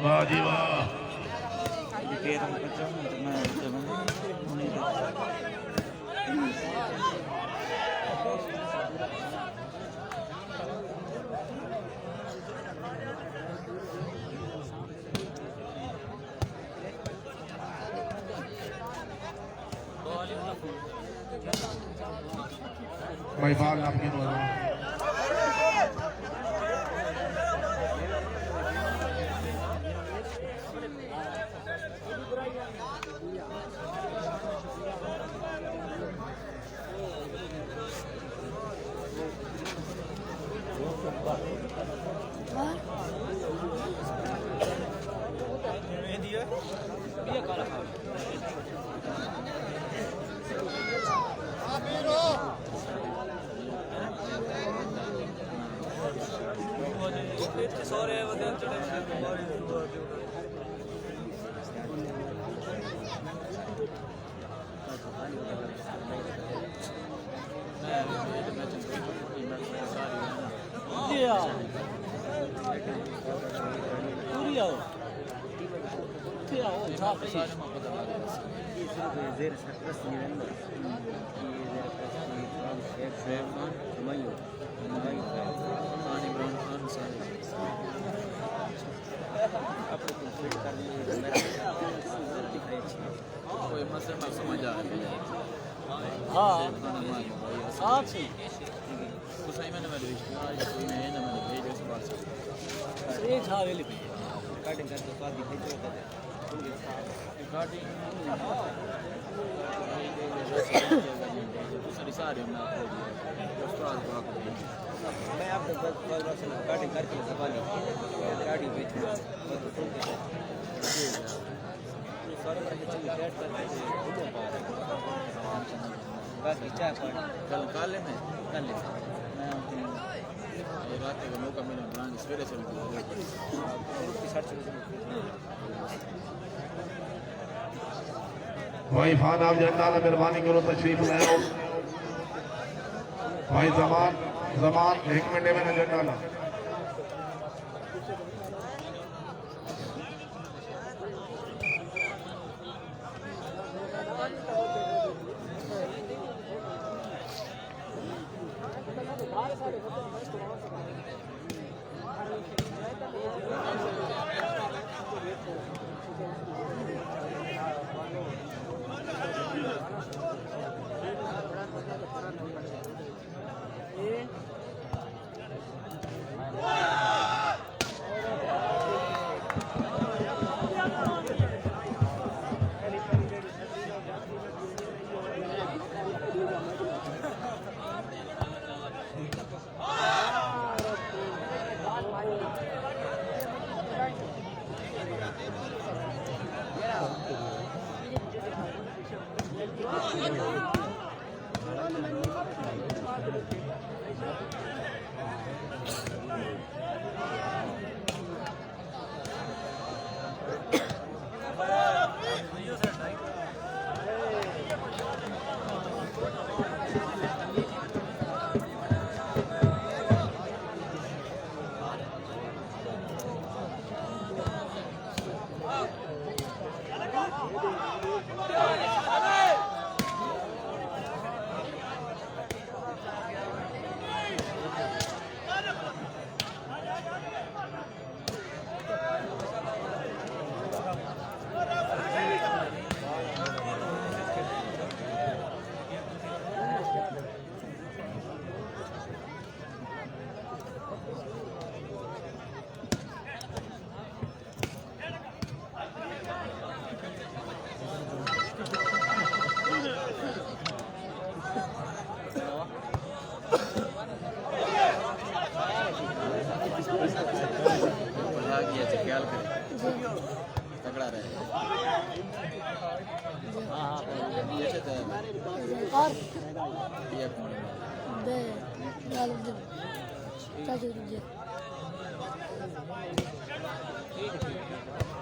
वाह जी वाह। भाई बाल आपके द्वारा मैं आपको कटिंग करके सवाली गाड़ी बेचूंगा सारे करके चलिए बैठ करके बाकी चाय कल काले में कल ले मैं रात का मौका मिला बनाने सवेरे चल भाई फान आप जनता मेहरबानी करो तशरीफ ले आओ भाई जमान 1 मिनट में नजर डाला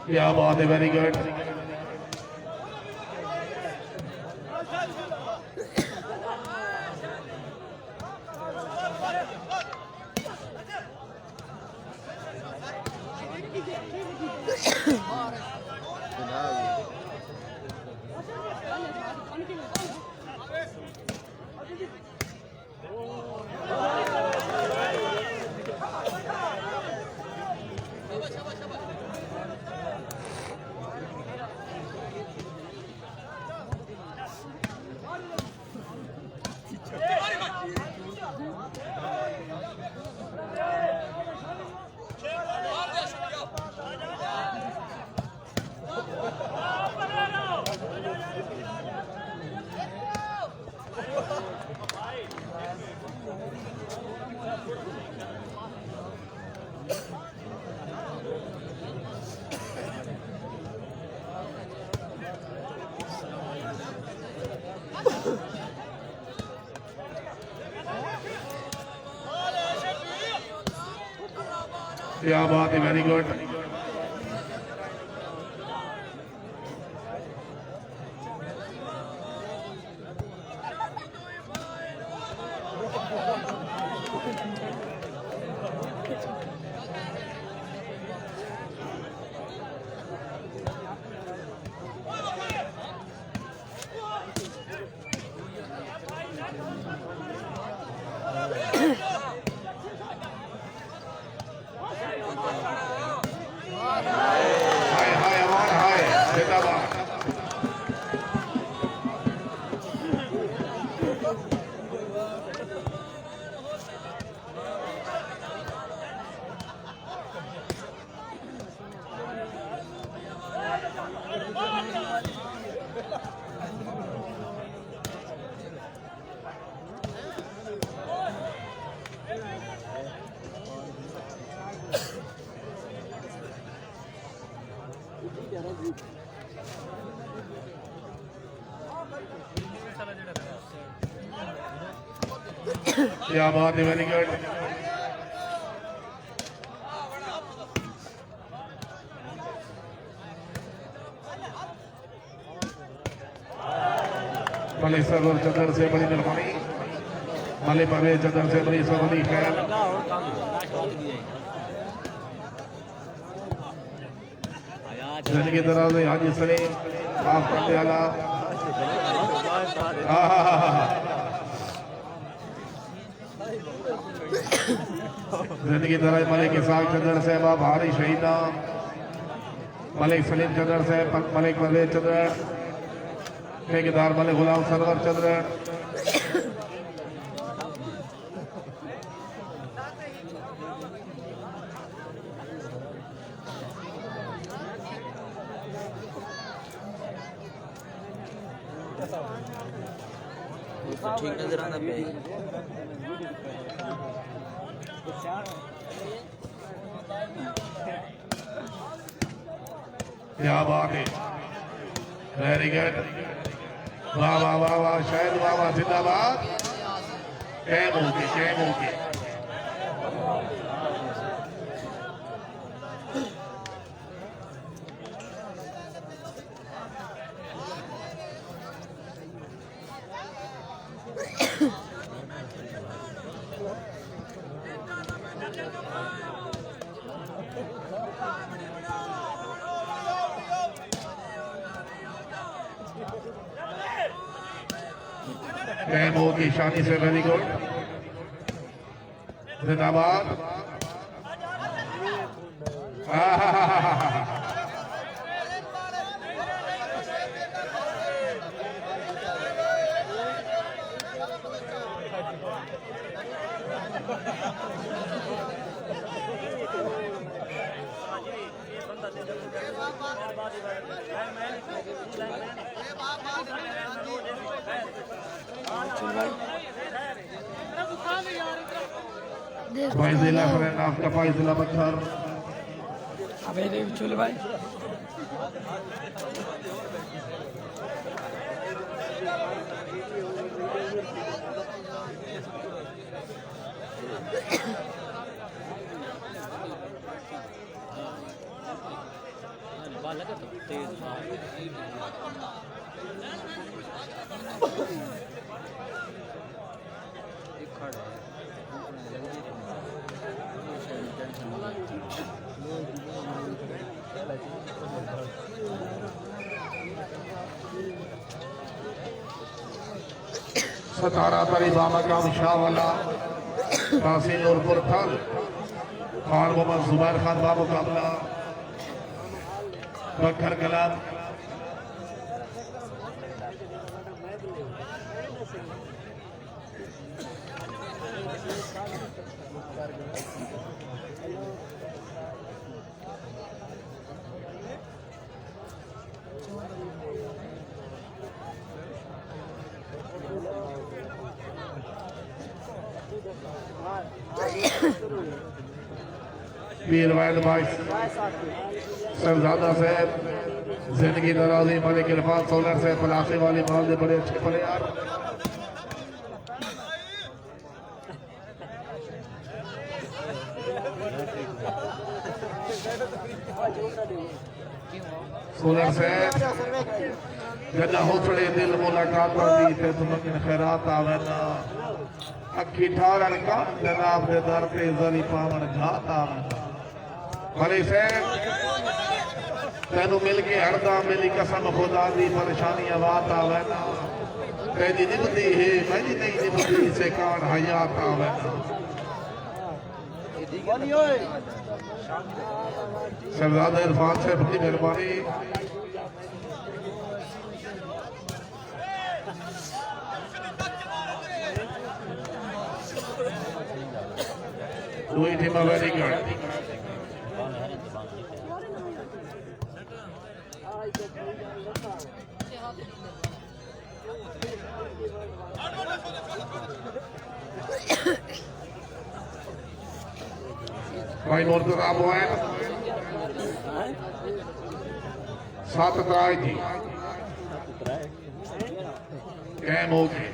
क्या बात है, वेरी गुड। क्या बात है, वेरी गुड। हाय हाय अमान हाय जिंदाबाद। क्या बात है, वेरी गुड। मलिक सगुर चदर से बड़ी मेहरबानी, मलिक परवेज चदर से बड़ी सगुनी खैर। जिंदगी दराज हाजी सलीम माफ करने वाला। जिंदगी दराज मलिक इसाक चदर से बाब हारी शहीदा, मलिक सलीम चदर से मलिक परवेज चदर, ठेकेदार मलिक गुलाम सरवर चदर। ठीक नजर आना पे क्या बात है, वेरी गुड। वाह वाह वाह वाह, शायद वाह वाह, जिंदाबाद। कैम होगी, कैम होगी। कैम होगी शानी से, वेरी गुड, जिंदाबाद। फाइजिला फ्रेंड आपका फाइजिला पत्थर। अबे रे चल भाई बाल लगा तो तेज सतारा तरी बाबा का शाह वाला कासी नूरपुर थल खान मोहम्मद जुबैर खान बाबू काबला बखर कलाम पीर वैद भाई सरजादा साहब जिंदगी दराजी मलिक इरफान सोलर से पलासी वाली माल दे बड़े अच्छे पड़े यार सोलर से जदा होसड़े दिल मुलाकात करदी ते तुमकिन खैरात आवे ना अखी ठारन का जनाब दे दर पे जरी पावन घात आवे भले से तेनू मिल के हरदा मिली कसम खुदा दी परेशानी बात आवे ना तेरी निभदी है मेरी नहीं निभदी से कान हयात आवे ना सरदार इरफान से बड़ी मेहरबानी Doing him a very good. भाई मुर्तजा अबू है 7 तराई थी कैम हो गई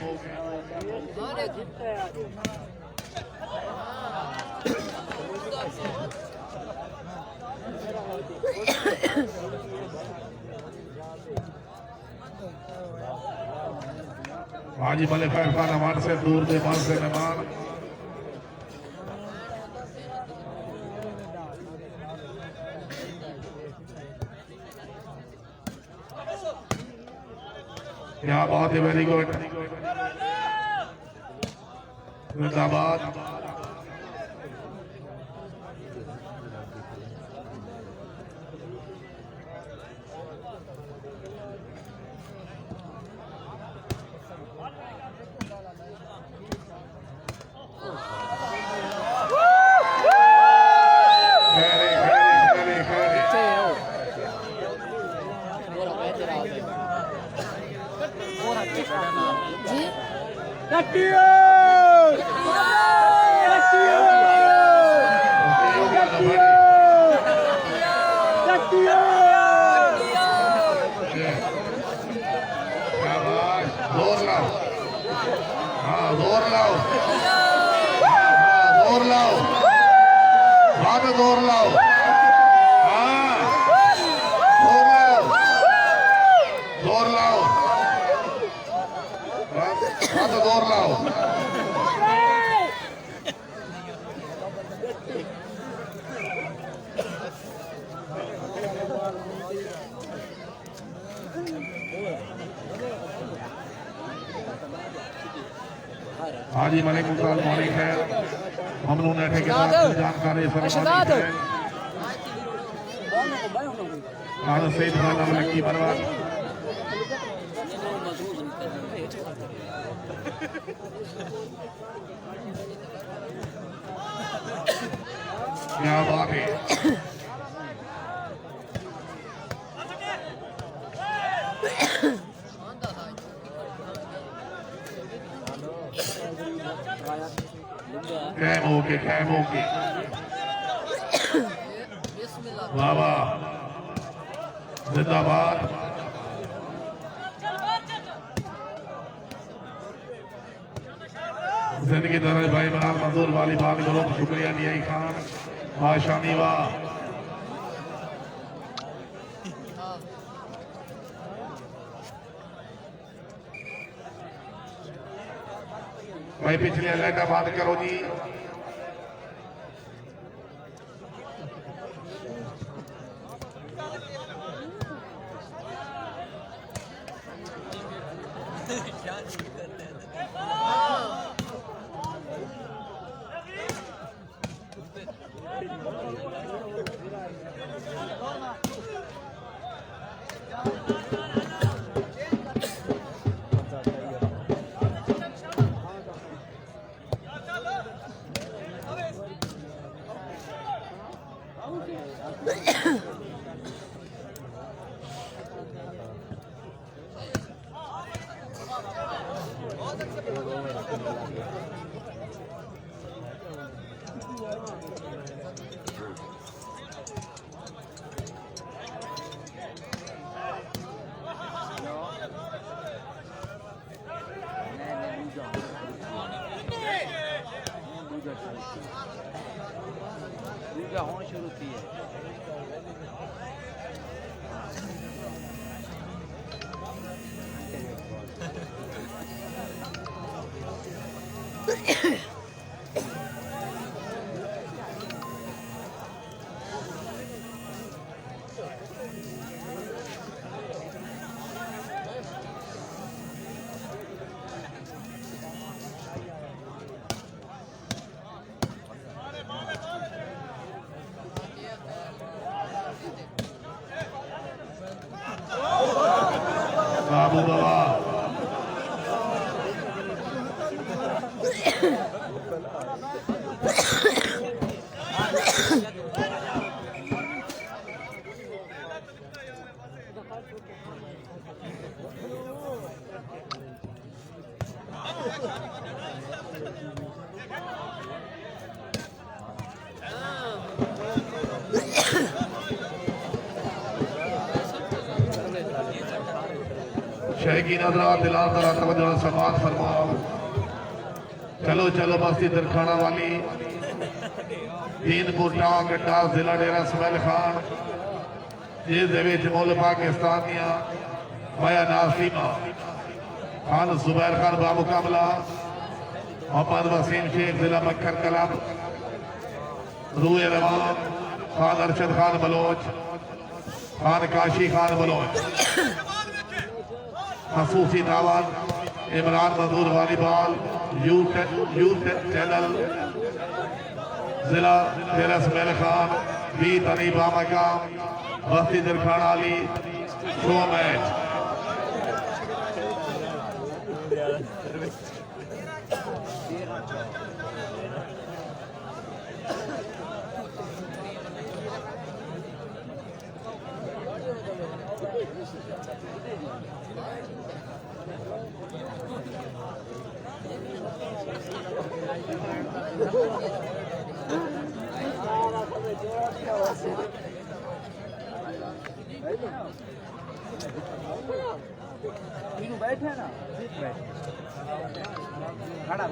हाजी मले फैसला नमान से दूर दे मान से नमान क्या बात है वेरी गुड जिंदाबाद हाजी मलिक मुसाल मौलिक है हमनों ने ठेकेदार जानकारी फरमानी है आज सईद खाना मलकी बरवा क्या बात है कैम होके वाह वाह जिंदाबाद जिंदगी दराज भाई मनाल मंजूर वाली बात करो शुक्रिया निया खान आशानी वाह भाई पिछले लाइटा बात करो जी दूजा होना शुरू की है बाबू बाबा शह की नजरा दिला तरा तवज्जो समात फरमाओ। चलो चलो बस्ती दरखाना वाली तीन बूटा गड्ढा जिला डेरा समैल खान जिस दे विच मुल पाकिस्तान दियां माया नासीमा खान जुबैर खान बामुकाबला मोहम्मद वसीम शेख जिला मक्खर कलब रूए रवान खान अरशद खान बलोच खान काशी खान बलोच खसूसी दावत इमरान मजदूर वॉलीबॉल यूथ चैनल जिला डेरा समैल खान बी तनीबा मकाम बस्ती दरखाना अली शो मैच बैठे ना खड़ा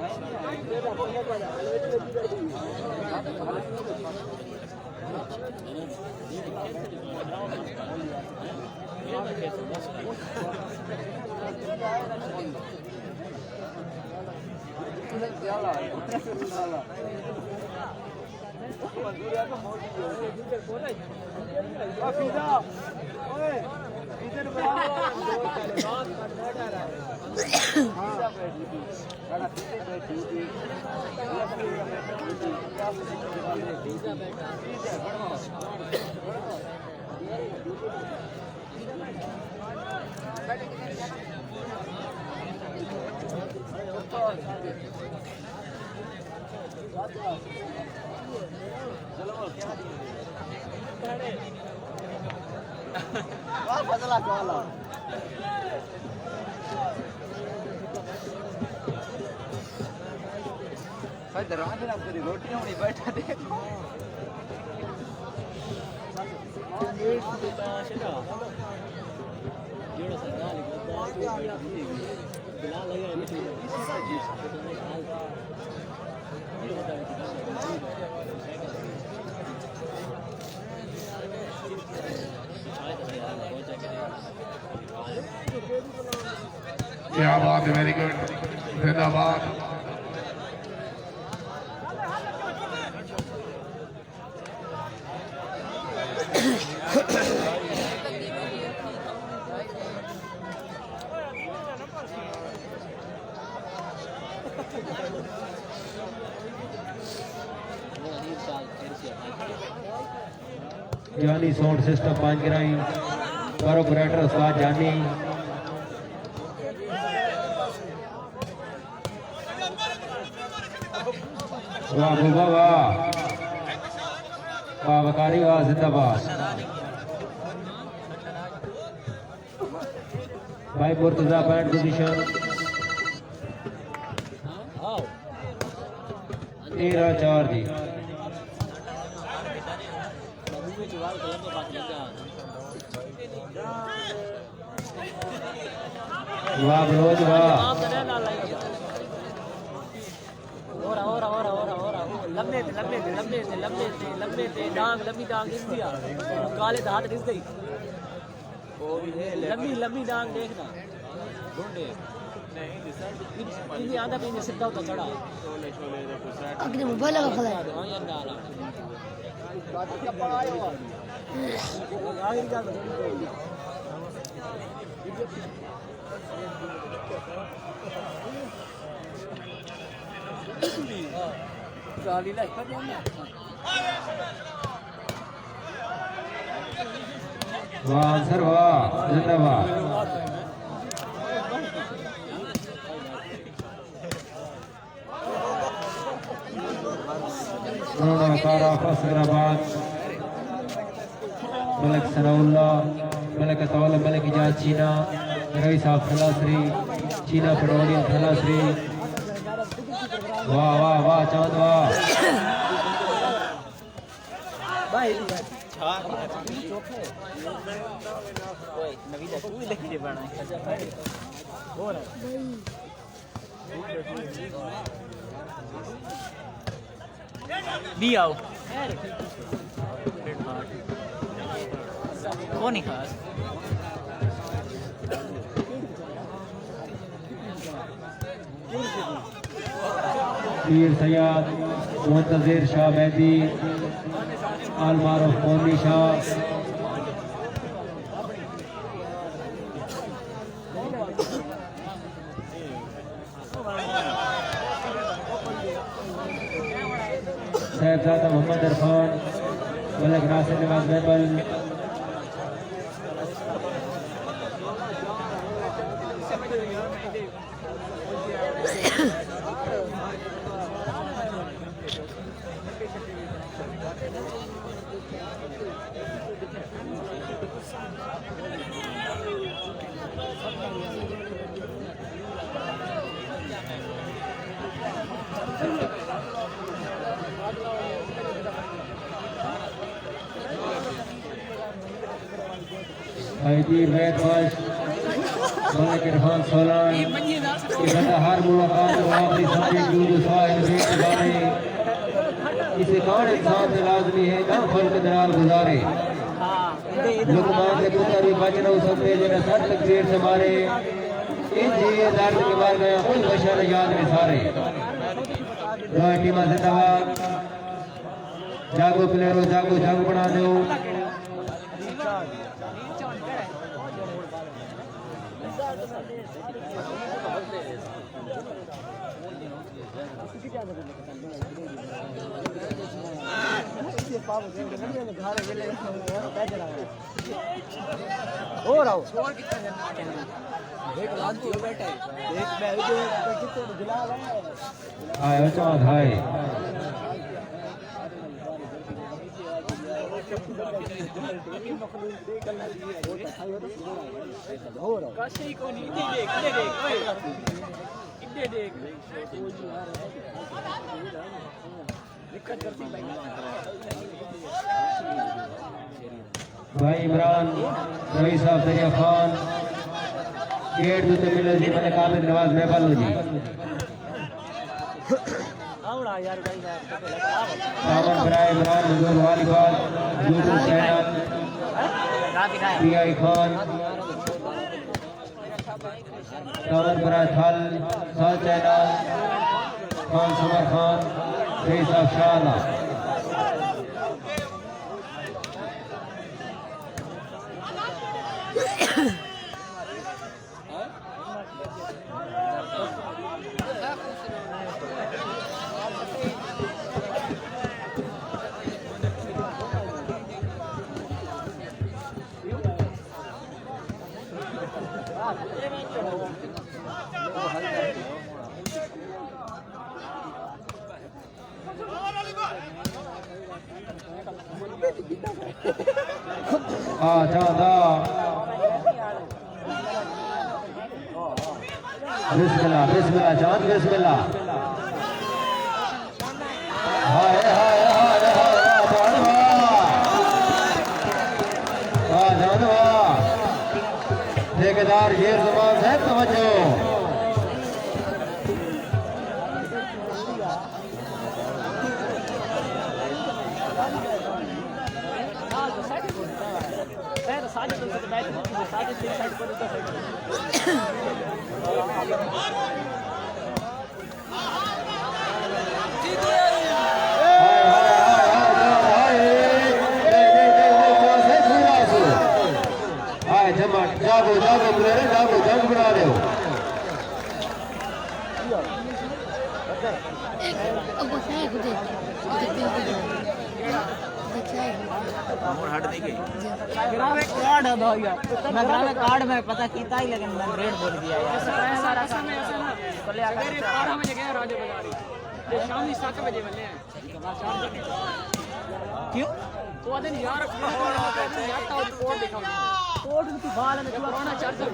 रोटियां नहीं बैठा दे क्या बात है, वेरी गुड, जिंदाबाद। जानी साउंड सिस्टम पांच गिराई पर ऑपरेटर उस्ताद जानी वाह वाह वाह बाबकारी वा जिंदाबाद। भाई मुर्तजा पैंट पोजीशन 13-4 जी। वाह बलोच वाह। लंबे थे डांग लंबी डांग इंडिया काले हाथ दिस गई लंबी डांग देखना ढूंढे नहीं आधा पीने सीधा होता खड़ा अगले मोबाइल लगा खड़ा है वाह आंसर वाह जिंदाबाद। मलिक सनाउल्ला मलिक तौल मलिक इजाज चीना रवि साहब थलासरी चीना पटवारी थलासरी। वाह वाह वाह चांद वाह। भी आओ कौन ही खास पीर सैयद मुंतजिर शाह मेहदी आल मारूफ मोनी शाह। साहबजादा मोहम्मद इरफान मलिक नासिर नवाज मेहबल। हाईदीर वैदवाश मलिक इरफान सोलान हर मुलाकात आखिरी समय इसे कौन इंसान से लाजमी है ना फल के दराल गुजारे लुकमान के पुत्र भी बच न सकते जिन्हें सर तकदीर से मारे इन जिए दर्द के मार गया कोई बशर याद में सारे। टीमा जिंदाबाद जागो प्लेयरों जागो जागो बना दो। और आओ आयो चौथ हाय भाई इमरान रवि साहब दरिया खान गेट जूते मिले जी मैंने काबिल नवाज मेहबल जी सावन बराए इमरान हुजूर volleyball YouTube channel PI Khan Sawan बराए थल चैनल खान समर खान रवि साहब शाहला। चांदा बिस्मिल्लाह बिस्मिल्लाह चांद बिस्मिल्लाह हाय हाय हाय हाय जानवा ठेकेदार शेर जमान साहब तवज्जो जागो जागो प्लेयर जागो जंग बना रहे हो हट नहीं गई कार्ड है भैया मैं ग्रामे कार्ड में पता कीता ही लेकिन मैं रेट बोल दिया यार ऐसा में पहले अगर 12 बजे गए राजे बाजारी ये शाम 7 बजे मिले हैं क्यों तो दिन यार जाता और कोड दिखाओ कोड की बाल में जो अपना चार्जर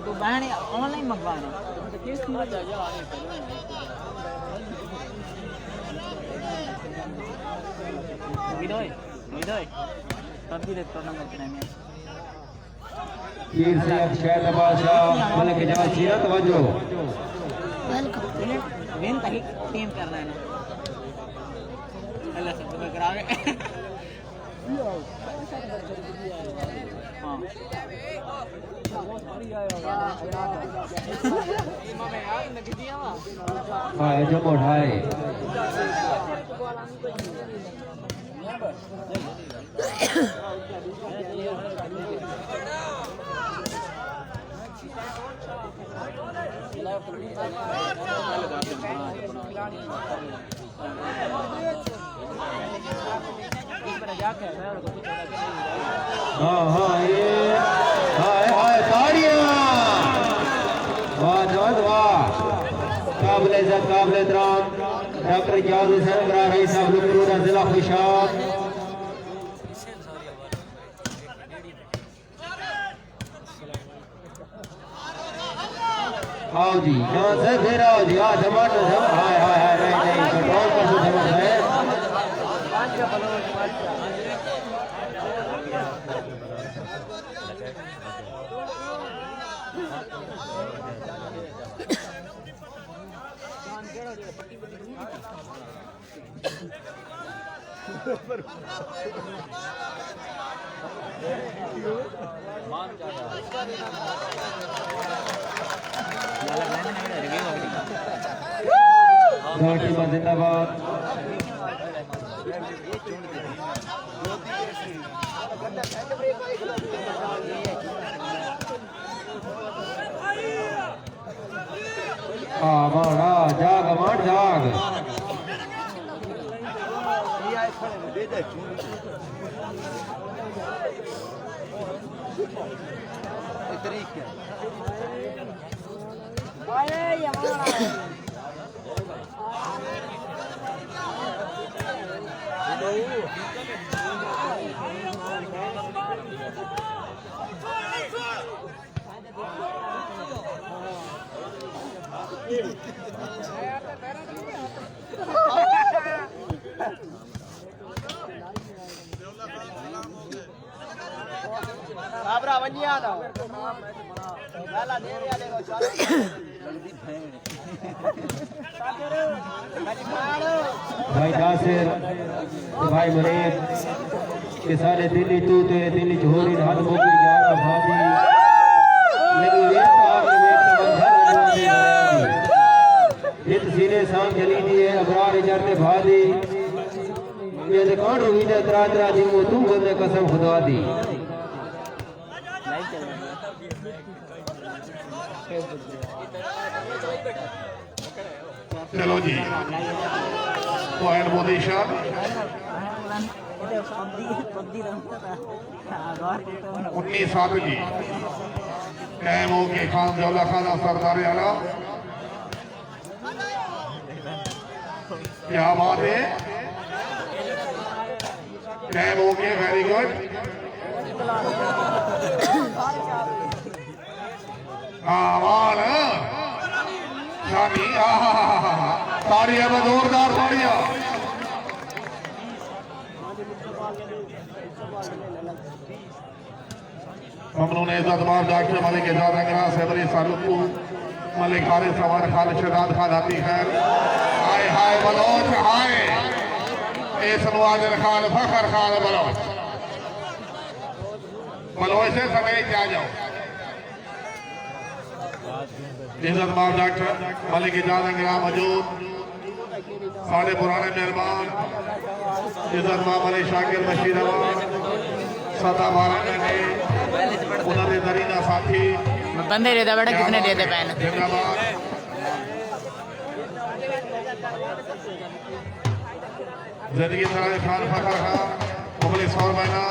तो बहन ऑनलाइन मंगवाना तो केस की वजह है विदोय विदोय तब भी देखो नंबर कितना में तीर से अक्षय बादशाह मलिक जवान सीरत तवज्जो विन तक टीम करना है ना अल्लाह से तुम्हें करावे हां हां जो उठाए हाँ हाँ ये हाय हाय ताड़ियां वाह जवान वाह काबिल इज्जत काबिल एहतराम डॉक्टर इजाज हुसैन बरारी साहब लुकरूरा जिला खुशाब आओ जी यहाँ से फिर आओ जी हाँ टमाटर हाय हाय हाय नहीं नहीं कंट्रोल कर दो समझ है जिंदाबाद मारा जाग मार जाग काबरा वनिया था गाला दे दिया देखो भाई नासिर भाई मुनीब के सारे दिल्ली तूते दिल्ली झोरी हाथ मोगी यार भाजी लेकिन ये हित सीने सांग जली दिए अबरार इजरते भाजी ये कौन रुई ने तरा तरा जी वो तू बंदे कसम खुदा दी चलो जी पॉइंट मोदी शाह 19-7 जी टाइम हो गया खान दौला खाना सरदार आला क्या बात है, टाइम हो गया, वेरी गुड। आवाज शानी, ताड़ियां में जोरदार ताड़ियां। ममनून इज़्ज़तमाब डॉक्टर मलिक इजाज़ अंगरा सहबरी सालुकू मलिक हारिस सवार खान शहजाद खान आती खैर हाय हाय बलोच हाय इस नवाज़र खान फखर खान बलोच बलोच से समेत आ जाओ। इज़्ज़तमाब डॉक्टर मलिक इजाज़ अंगरा मौजूद, साढ़े पुराने मेहमान इज़्ज़तमाब मलिक शाकिर बशीर अवान सदा 12 महीने उन्होंने दरीना साथी बंदे देता बेटा, कितने देते पैन जिंदाबाद। जिंदगी सराय खान फखर खान मुखलिस और महीना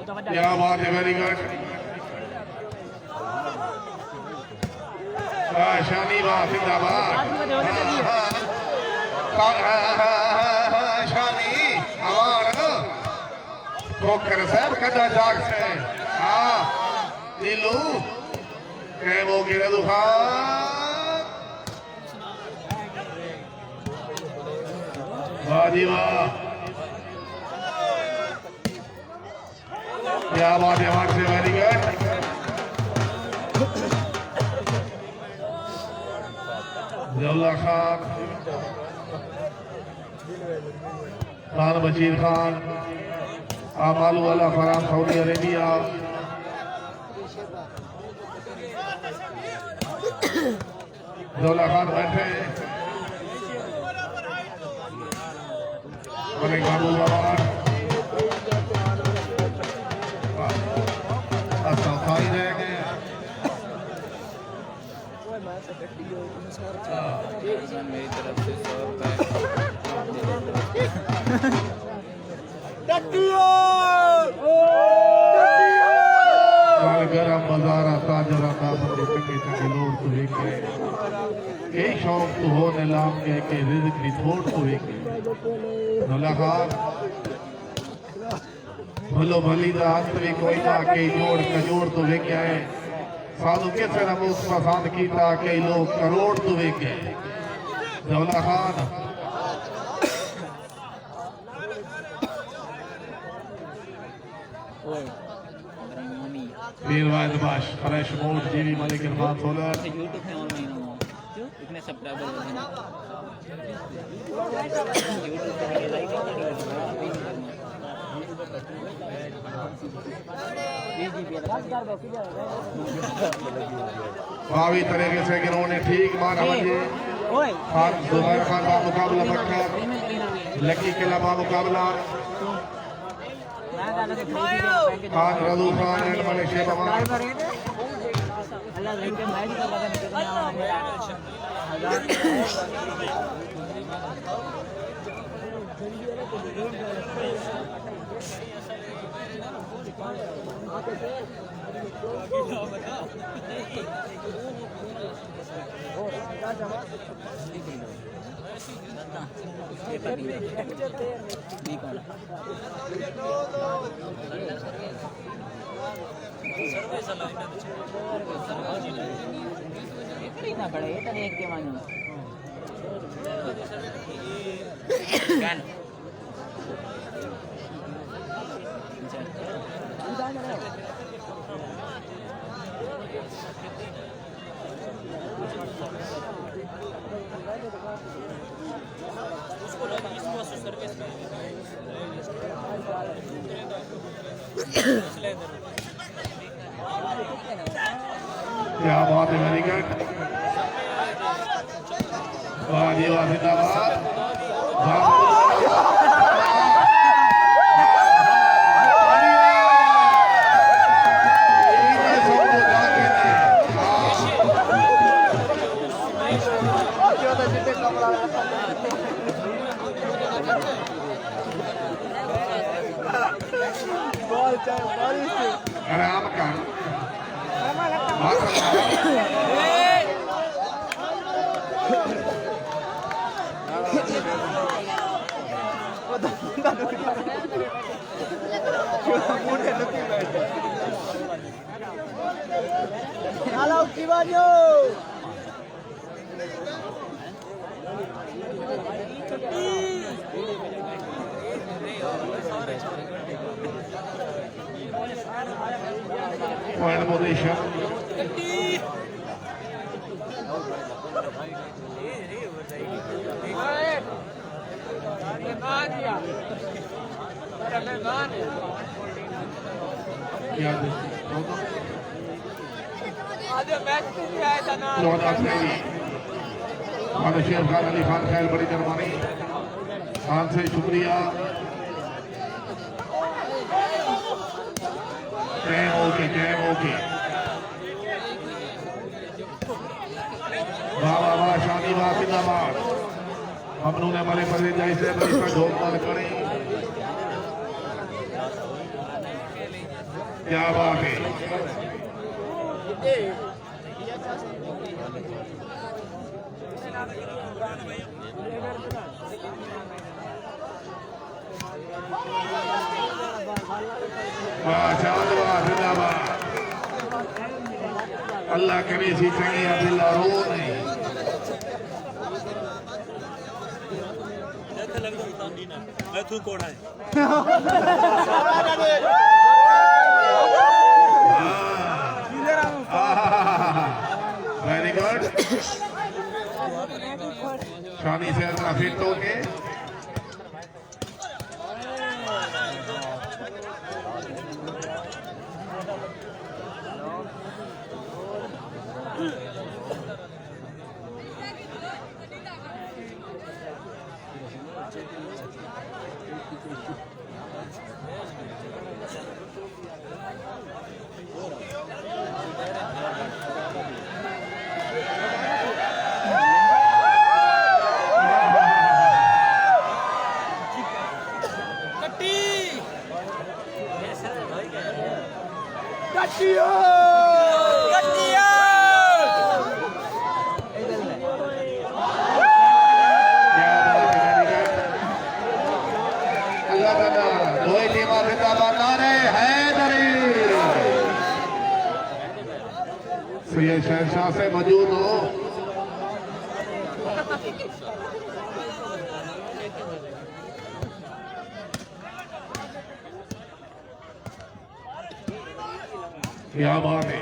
कमेंट क्या बात है, वेरी गुड। शानी वाह जिंदाबाद, शानी हमार खोखर साहब कदा जाग से हाँ नीलू कैमो गिरे दुखान वाह जी वाह, क्या बात है, हमारे से वेरी गुड। जल्ला खान खान बशीर खान आमालू वाला फराम सऊदी अरेबिया जल्ला खान बैठे मलिक बाबू बाबा सफाई रह गए। मेरी तरफ से 100 रुपए गरम बाजारा ताजरा का बंदे टके टके लोड तो एक कई शौक तो हो नीलाम के रिज़्क़ की थोड़ तो एक मुलाकात भलो भली दा अंत भी कोई ना, कई जोड़ कजोड़ तो वे क्या है साधु किसे न मुझ पसंद कीता, कई लोग करोड़ तो वे क्या है। जौला खान पीरवाद बाश फ्रेश मोड जीवी मलिक इरफान सोलर यूट्यूब में और महीनों में इतने सब्सक्राइबर बावी तरीके से इन्होंने ठीक माना मुझे खान जुबैर खान का मुकाबला पक्का, लकी किला का मुकाबला खान रजू खान एंड मलिक शेख अमान। इतना बड़ा ये तो देख के मानो सर्विस क्या बात है, वेरी गुड। वाह जी वाह, जिंदाबाद। आराम कर। Point position. शेर खान अली खान खैर बड़ी मेहरबानी खान से शुक्रिया। ओके वाह वाह वाह, शादी वाह, जिंदाबाद। ममनून मले मले जैसे पर ढोल मार करे, क्या बात है। वाह चांद वाह, जिंदाबाद। अल्लाह करे सी चंगे दिल रो नहीं। मैं तू कौन है? Very good. शानी से अपना फिट होके ये शहशाह से मौजूद हो। क्या बात है।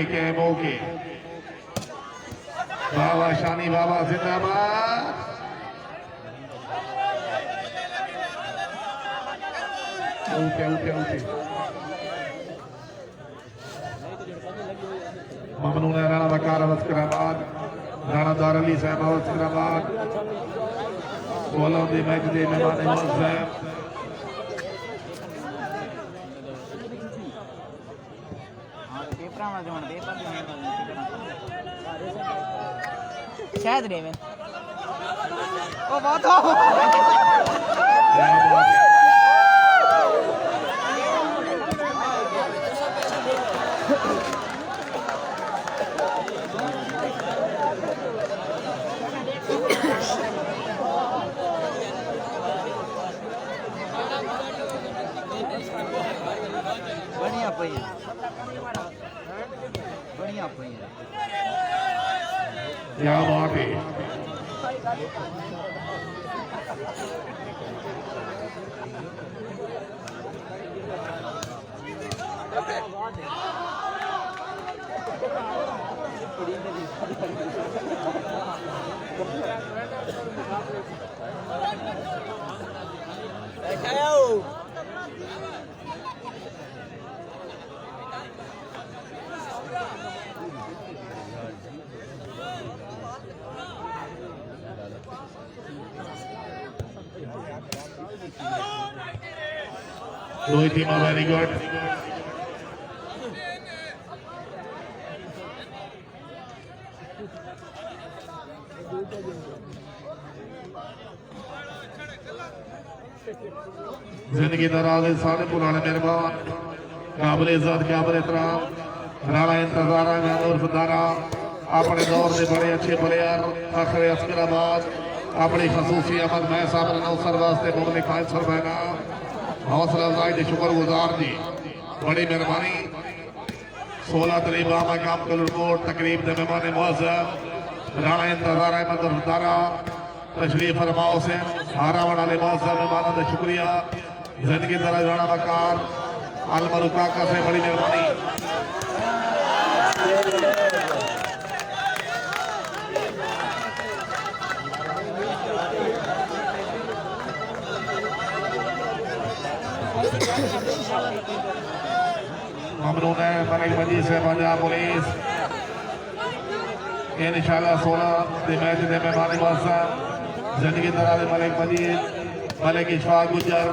कैमोके बाबा शानी बाबा जिंदाबाद। ऊटे ममनून राणा बकार वस्कराबाद, राणा दार अली साहब वस्कराबाद, बोलो दे मैच दे मेहमान साहब। शायद रेवन ओ बहुत बढ़िया पहिया, बढ़िया पहिया। क्या बात है। Doi team are very good. जिंदगी दराज सारे पुराने मेहरबान काबिल इज्जत काबिल एहतराम राणा इंतजार फुदारा अपने दौर के बड़े अच्छे प्लेयर फखर अस्कराबाद अपनी खसूसी अहमद मैं साहब नौसर वास्ते मुगल 500 रुपए का हौसला अफजाई के शुक्रगुजार जी बड़ी मेहरबानी 16 तरीक मकाम कलरकोट तकरीब के मेहमान मुअज़्ज़म राणा इंतजार अहमद फुदारा तशरीफ फरमाओ से हारावण वाले मुअज़्ज़म मेहमानों का शुक्रिया जिंदगी तरह राणा वकार अलमरुकाका से बड़ी मेहरबानी ममनून है मलिक मजीद से पंजाब पुलिस इंशाल्लाह 16 के मैच के मेहमान मुअज़्ज़म जिंदगी तरह के मलिक मजीद मलिक इशफाक गुजर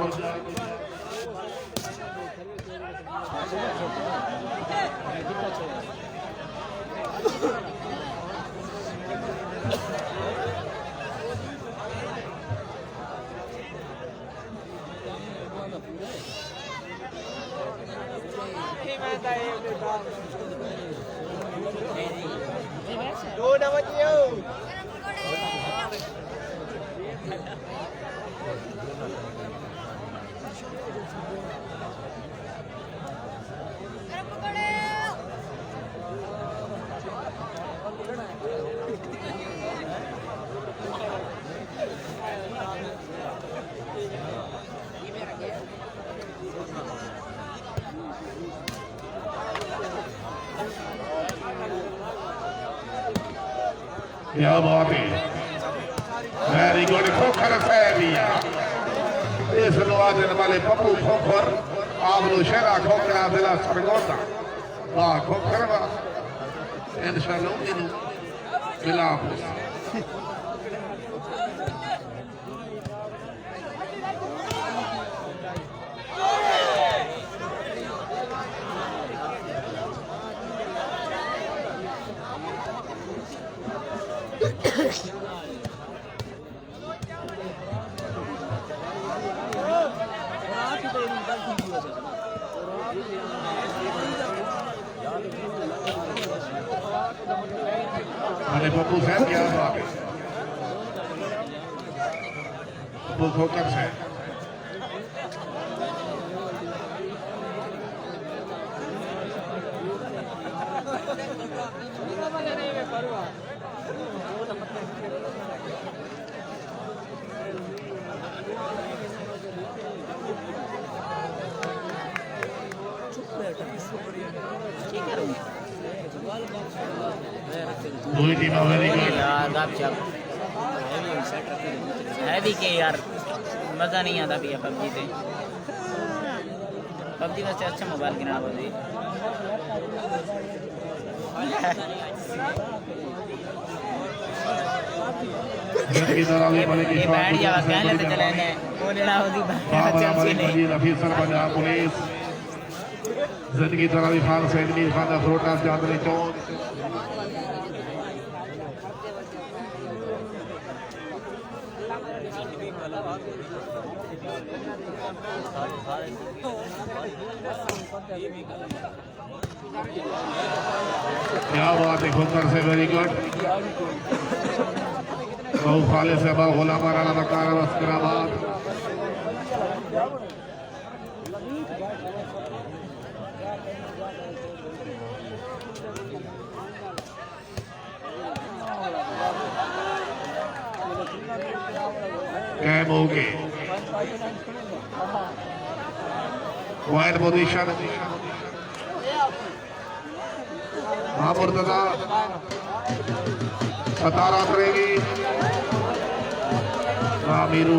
क्या बात है वेरी गुड खोखर सैबिया इस नवाजन वाले पप्पू खोखर आप लो शहरा खोखरा दिला सरगोदा वाह खोखर वाह इंशाल्लाह इनु मिला अरे पप्पू साहब क्या बात है पप्पू खोकर से दोई टीम वेरी गुड है भी के यार मज़ा नहीं आता भैया पबजी से पबजी वैसे अच्छा मोबाइल की नाम होती ये बैठ जा कहने तो चले ने वो लेना होती पुलिस जिंदगी तरह खान सैदमी खान अखरोटा चांदनी चौक क्या बात है खोकर से वेरी गुड बहु खाले से अबा गुलाम राणा वकार अस्कराबाद कैम हो गए वाइड पोजीशन हाँ मुर्तजा 17 करेगी मीरू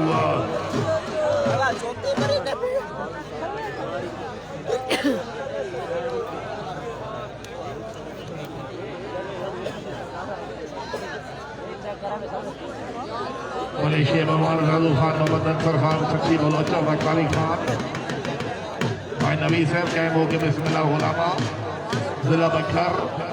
मलेशिया भगवान राजू खान मोहम्मद अंसर खान शक्ति बलोचा वकाली खान भाई नबी साहब कैम हो के बिस्मिल्लाह गुलामा जिला बखर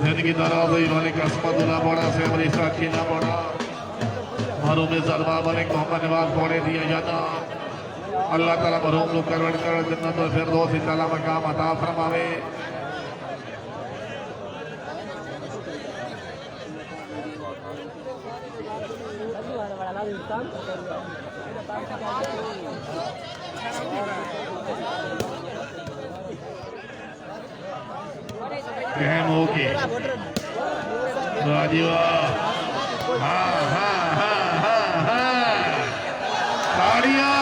जिंदगी दराज़ी मालिक असमदुल्लाह बड़ा से अमरी साकिना बड़ा मरूम सलमा मालिक मोहम्मद नवाज पौड़े दिया जाना अल्लाह ताला मरूम को करवट कर जन्नत और फिरदौस ताला मकाम अता फरमावे कैम होके राजीवा हाँ हाँ हाँ हाँ हाँ ताड़ियाँ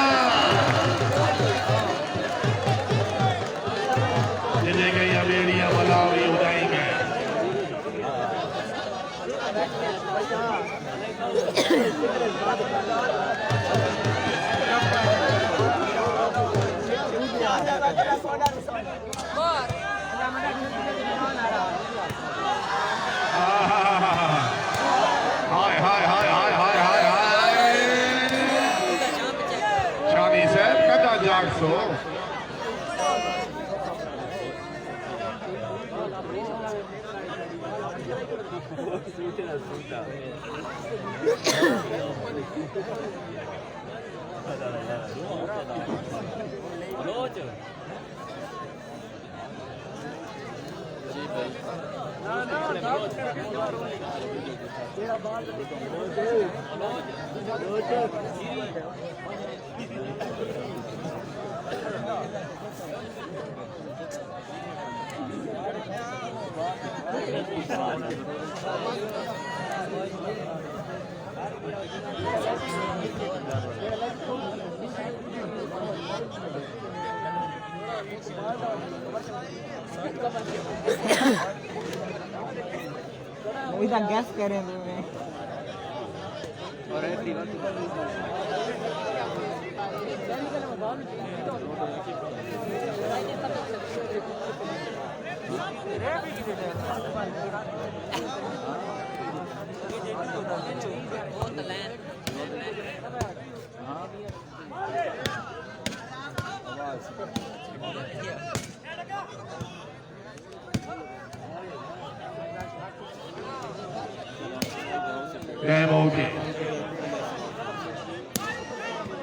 जिन्हें गई बेड़ियाँ मलावी उड़ाएंगे हाय हाय हाय हाय हाय हाय हाय शादी साहब कदा जाग सो इधर गैस करेंगे मैं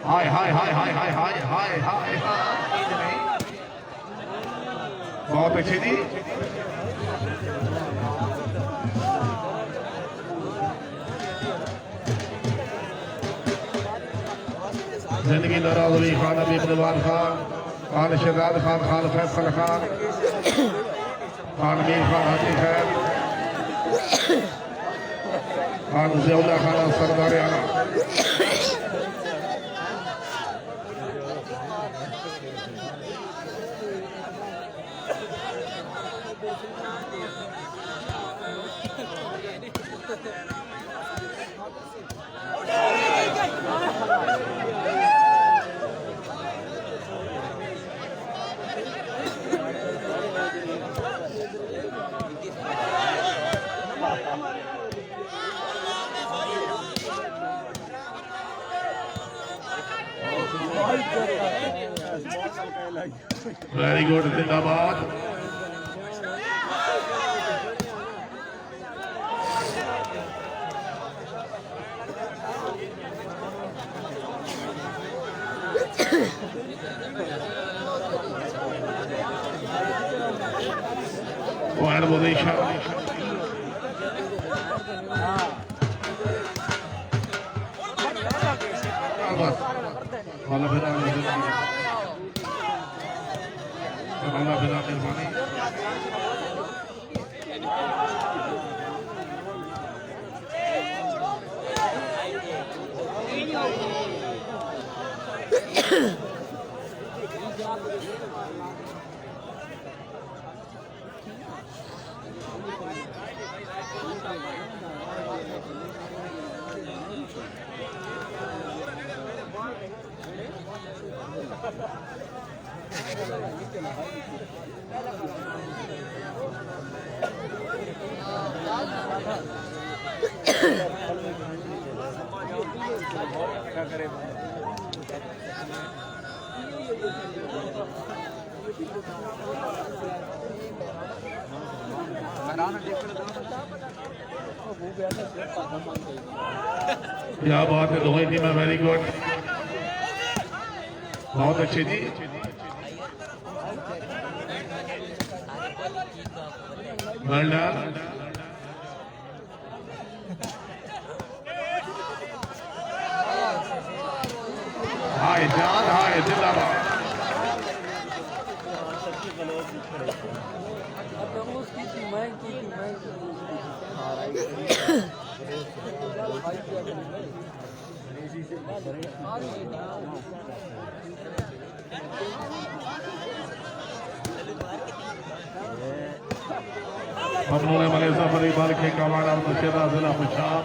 हाय हाय हाय हाय हाय हाय हाय हाय हाय बहुत अच्छी जी जिंदगी दराज़ी खान अबी इब्राहिम खान खान शहजाद खान खान फैसल खान खान मीर खान हाजी खैर खान ज़ियाउल्लाह खान सरदार आला वेरी गुड जिंदाबाद वो सरवर वाला बिना मेहरबानी क्या बात है दोनों टीम वेरी गुड बहुत अच्छी जी वेल डन हाय जान हाय जिंदाबाद ममनून मले सफरी बाल के कमाना मुर्शिदा जिला मुशाब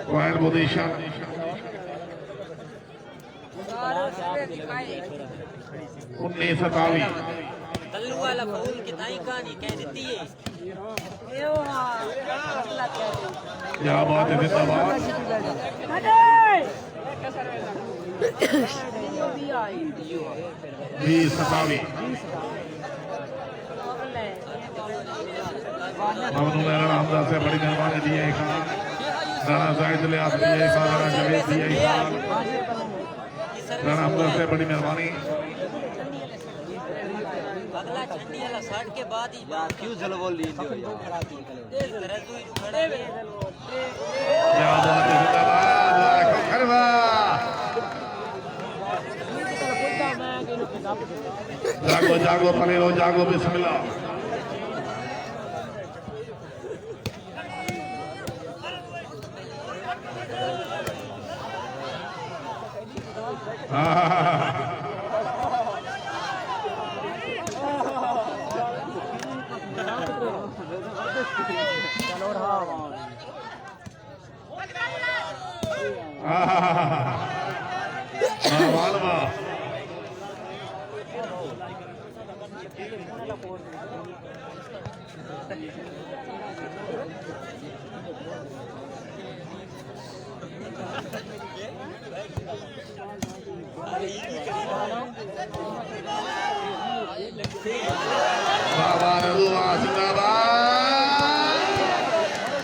वायर बुदीशा 1927 कल्लू वाला फूल कितनी कहानी कह देती है क्या बात है जिंदाबाद 2027 ममनून हमदा से बड़ी मेहरबानी दी है खान राना जायद ले आप दिए खान राना जवेद दिए खान राना हमदा से बड़ी मेहरबानी अगला चंडी वाला शर्ट के बाद ही क्यों जलवोल ली क्या बात है जिंदाबाद खरवा जागो जागो पलेरो जागो बिस्मिल्लाह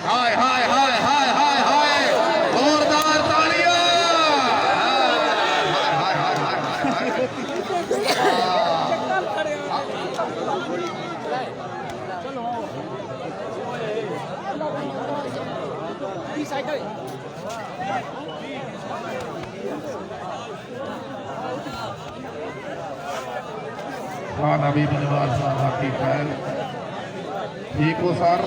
हाय हाय हाय हाय हाय हाय जोरदार तालियां हाय हाय हाय हाय खान अभी बनवार साहब की फैन ठीक हो सर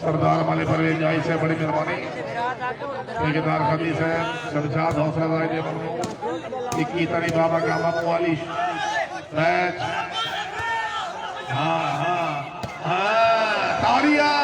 सरदार माले परवेज जाई से बड़ी मेहरबानी ठेकेदार खदीस है शमशाद हौसला राय दे ममनू 21 तारीख बाबा गामा मुआलिश मैच हाँ हाँ हाँ तालियां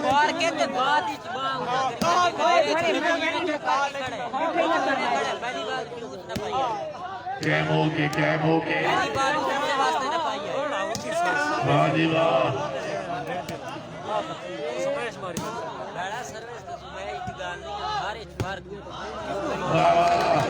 बार के ते बात ही चबांग पहली बार क्यों उतना पाई कैम हो के पहली बार उसने वास्ते ना पाई है वाह जी वाह बड़ा सर्विस तो मैं इतगान नहीं हर एक बार वाह वाह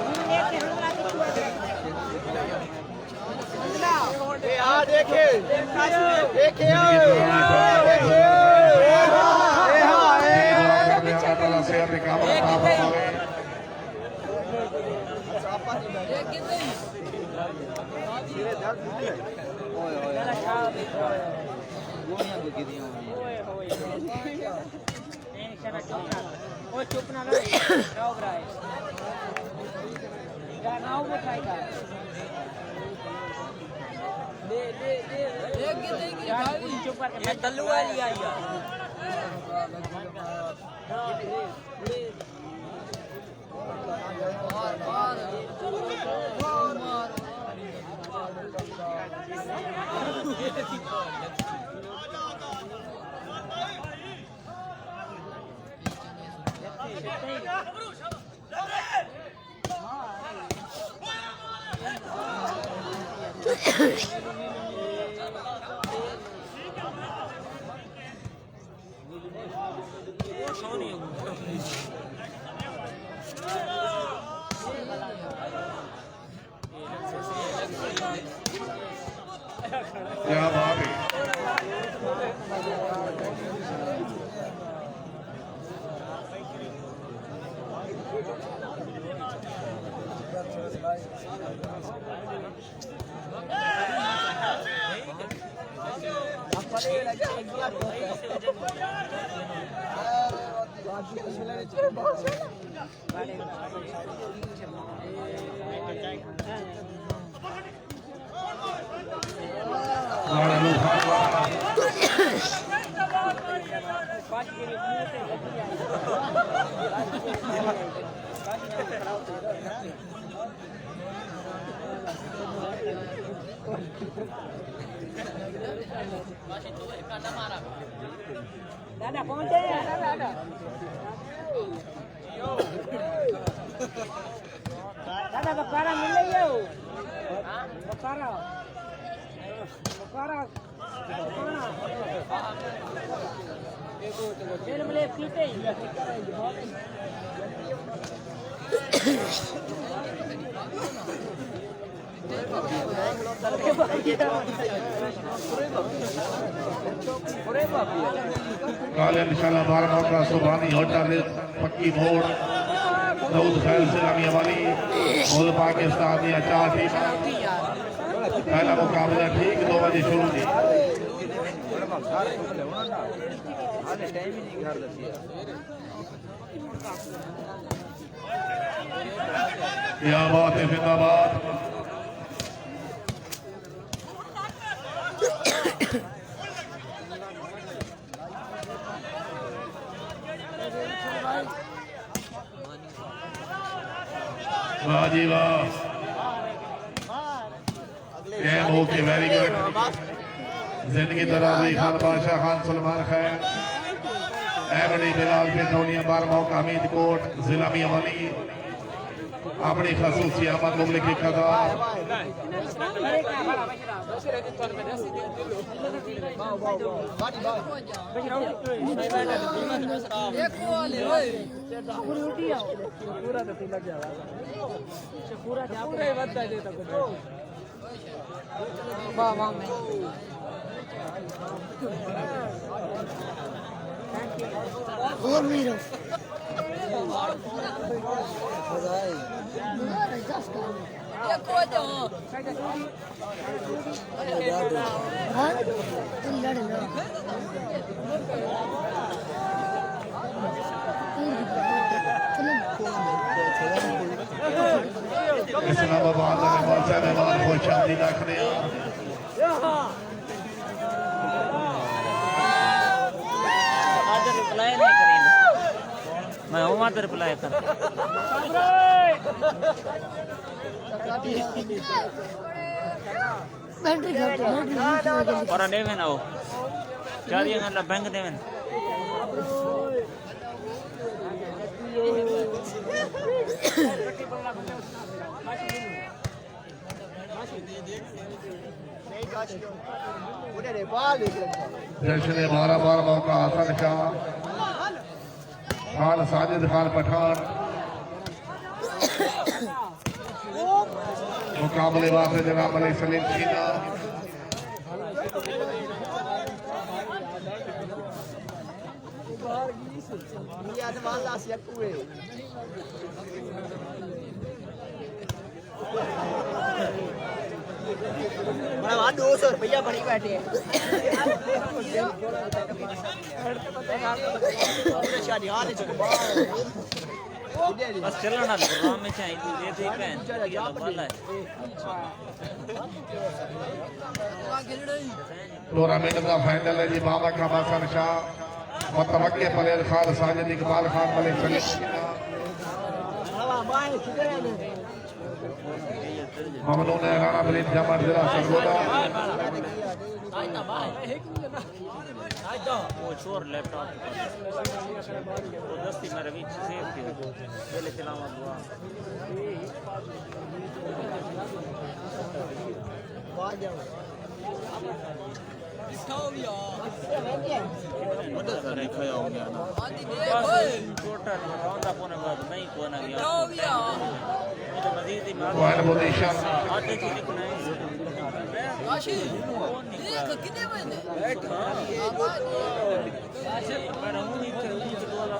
चुप ना ये तल्लू वाली आई है क्या बात है दादा पहुंचे दादा दादा बकारा मिल रही है बकारा बकारा फिर मिले पीते ही कल इंशाल्लाह 12 मौका सुभानी होटल पक्की मोड़ दाऊद खैल सलामी वाली और पाकिस्तान की 4 टीम पहला मुकाबला ठीक 2 बजे शुरू थी क्या बात है जिंदाबाद वाह जी वाह कैम हो के वेरी गुड जिंदगी दराजी खान बादशाह खान सलमान खैर एबडी बिलाल पेट्रोलियम 12 मौका हमीद कोट जिला मियावाली अपनी खसूसी अहमद मुगलिक की कदा और मेरो देखो जो हाँ तुम लड़ लो इस्लामाबाद में मौसम मेहमान खुश आमदीद आखने रिप्लाई नहीं करेंगे मैं वहां तो रिप्लाई कर बैटरी खर्च और देवेन आओ चारियां गल्ला बैंक देवेन जश्न 12 मौका हसन शाह खान साजिद खान पठान मुकाबले वास्ते जनाब मलिक सलीम छीना बड़ा 200 रुपया बड़ी बैठे हैं बस चलना प्रोग्राम में चाहिए तू दे दे बहन ये वाला है टूर्नामेंट का फाइनल है जी बाबा का हसन शाह मुतवक्किल पलेर खान साजिद इकबाल खान मलिक सलीम छीना ममनून राणा ब्रिज जमर जिला सरगोदा वो छोर लैपटॉप वो दस्ती मेरे बीच सेव थी पहले चलावा दुआ छोटा रौंदा कोने बाद नहीं कोना गया तो मजीद ही मार वाहिद पोजीशन आते चीज को नहीं काशी देख कितने बजे बैठा पर हूं नहीं चलती तो वाला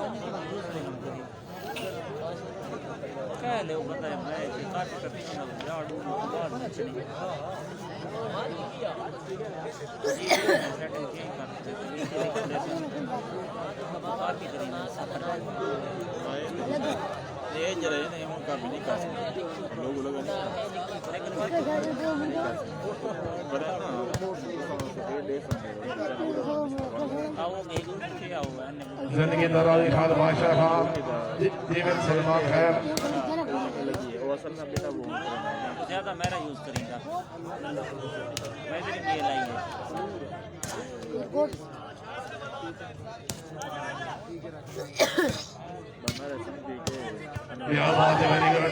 कह ले वो बता मैं काट के पीछे ना जाड़ू बाहर चली सेटिंग की करते बाकी करेंगे ये जरा नहीं हम काम नहीं कर सकते लोग जिंदगी दराजी खान बादशाह खान जीवन सलमान खैर ज्यादा मेरा यूज करेंगे मैं भी ये लाई है क्या बात है वेरी गुड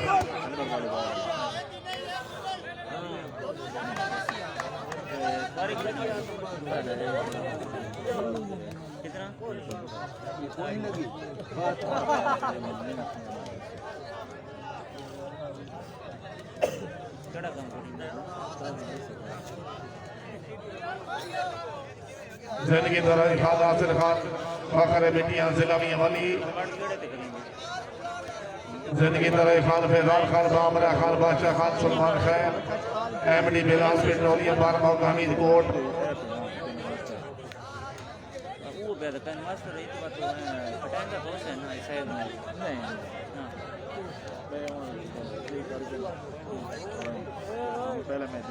कितना केड़ा काम जिंदगी दराजी खान आसिर खान फखर बेटियां जिला मियां वाली जिंदगी दराजी खान फैजान खान बामरा खान बादशाह खान सलमान खैर एमडी बिलाल पेट्रोलियम बारमौ हमीद कोट वो बेद पेन मास्टर एक बात पटांगा तो है ना ऐसा नहीं हां पहले मैं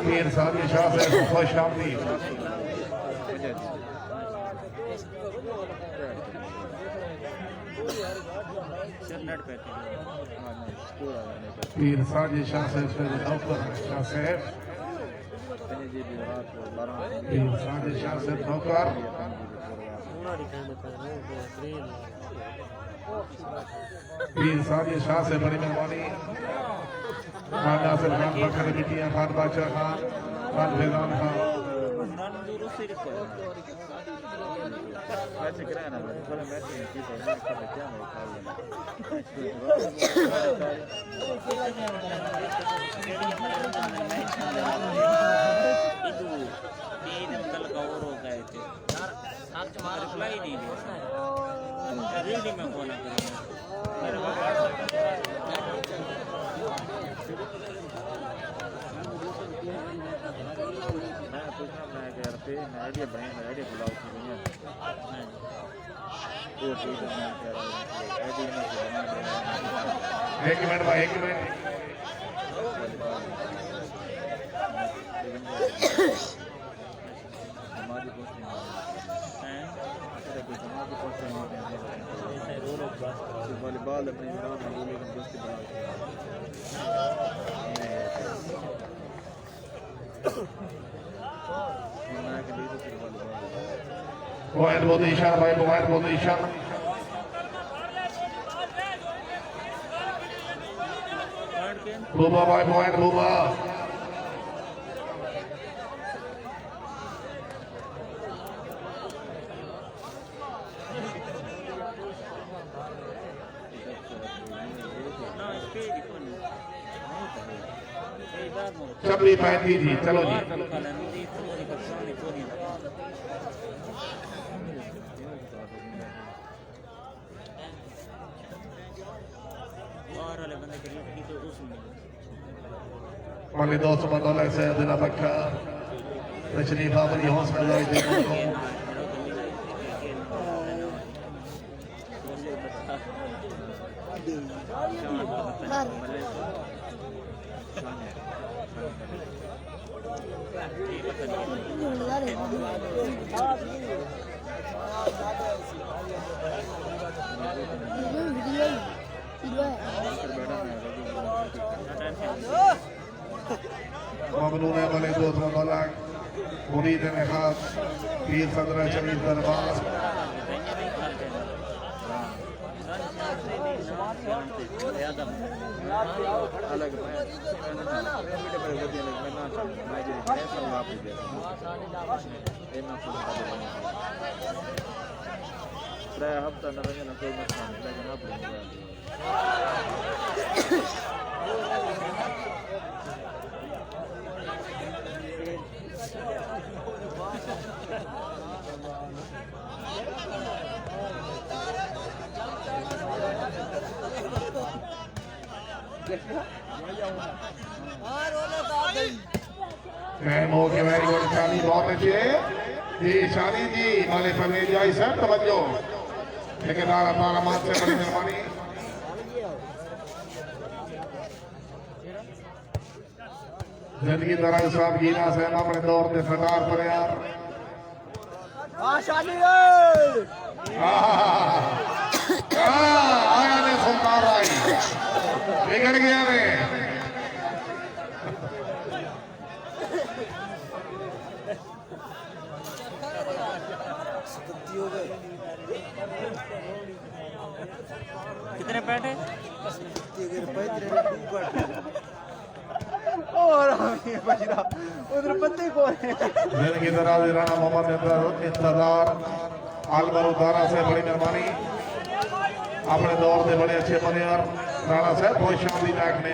पीर सादी शाह से खुश आमदीद पीर सादी शाह से नौकर शाह साहब पीर सादी शाह से नौकर पीर सादी शाह से बड़ी मेहरबानी खान नासिर खान फखर बिटिया खान बादशाह खान खान फैजान खान रिप्लाई नहीं दिया रीडिंग में कौन आइडिया बने आइडिया बुलाओ एक मिनट भाई एक मिनट वॉलीबॉल अपनी जगह में लेकिन दोस्ती बना Point position by point position. Buba by point Buba. छब्बीस 35 जी चलो जी वाले दोस्त बदौलत से दिला बख्शा तशरीफ आपकी हौसला ममनून वाले दोस्त बदौलत मुरीद ने खास पीर सदर शरीफ दरबार हफ्ता न कोई मसला नहीं लेकिन आप ओके वेरी गुड शानी बहुत अच्छे जी शानी जी वाले फले जाई सर तवज्जो ठेकेदार अल्लाह मान से बड़ी मेहरबानी जिंदगी दराज साहब गीना से अपने दौर के सरदार पर यार शानी आया ने सुल्तान राय बिगड़ गया ने कितने पैट है और उधर पत्ते को जिंदगी दराज राणा मोहम्मद इंतजार आलमर उदारा से बड़ी मेहरबानी अपने दौर के बड़े अच्छे प्लेयर राणा साहब बहुत शानदार देखने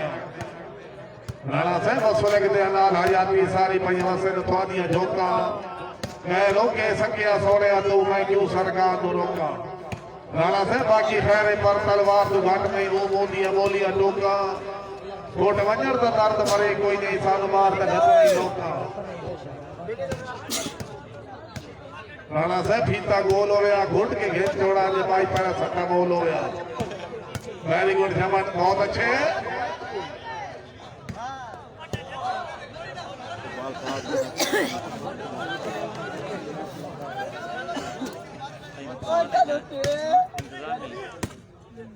राणा साहब उस वेले किते नाल हयाती सारी पंजवा से थोड़ियां झोंका मैं रोके सकिया सोने तू मैं क्यों सरकार तू रोका राणा साहब बाकी खैर पर तलवार तू घट में वो बोलिया टोका घोट वंजर तो दर्द मरे कोई नहीं सानू मार तो घट नहीं रोका राणा साहब फीता गोल हो गया घुट के घेर छोड़ा जो पाई पैरा सट्टा गोल हो गया वेरी गुड जमन बहुत अच्छे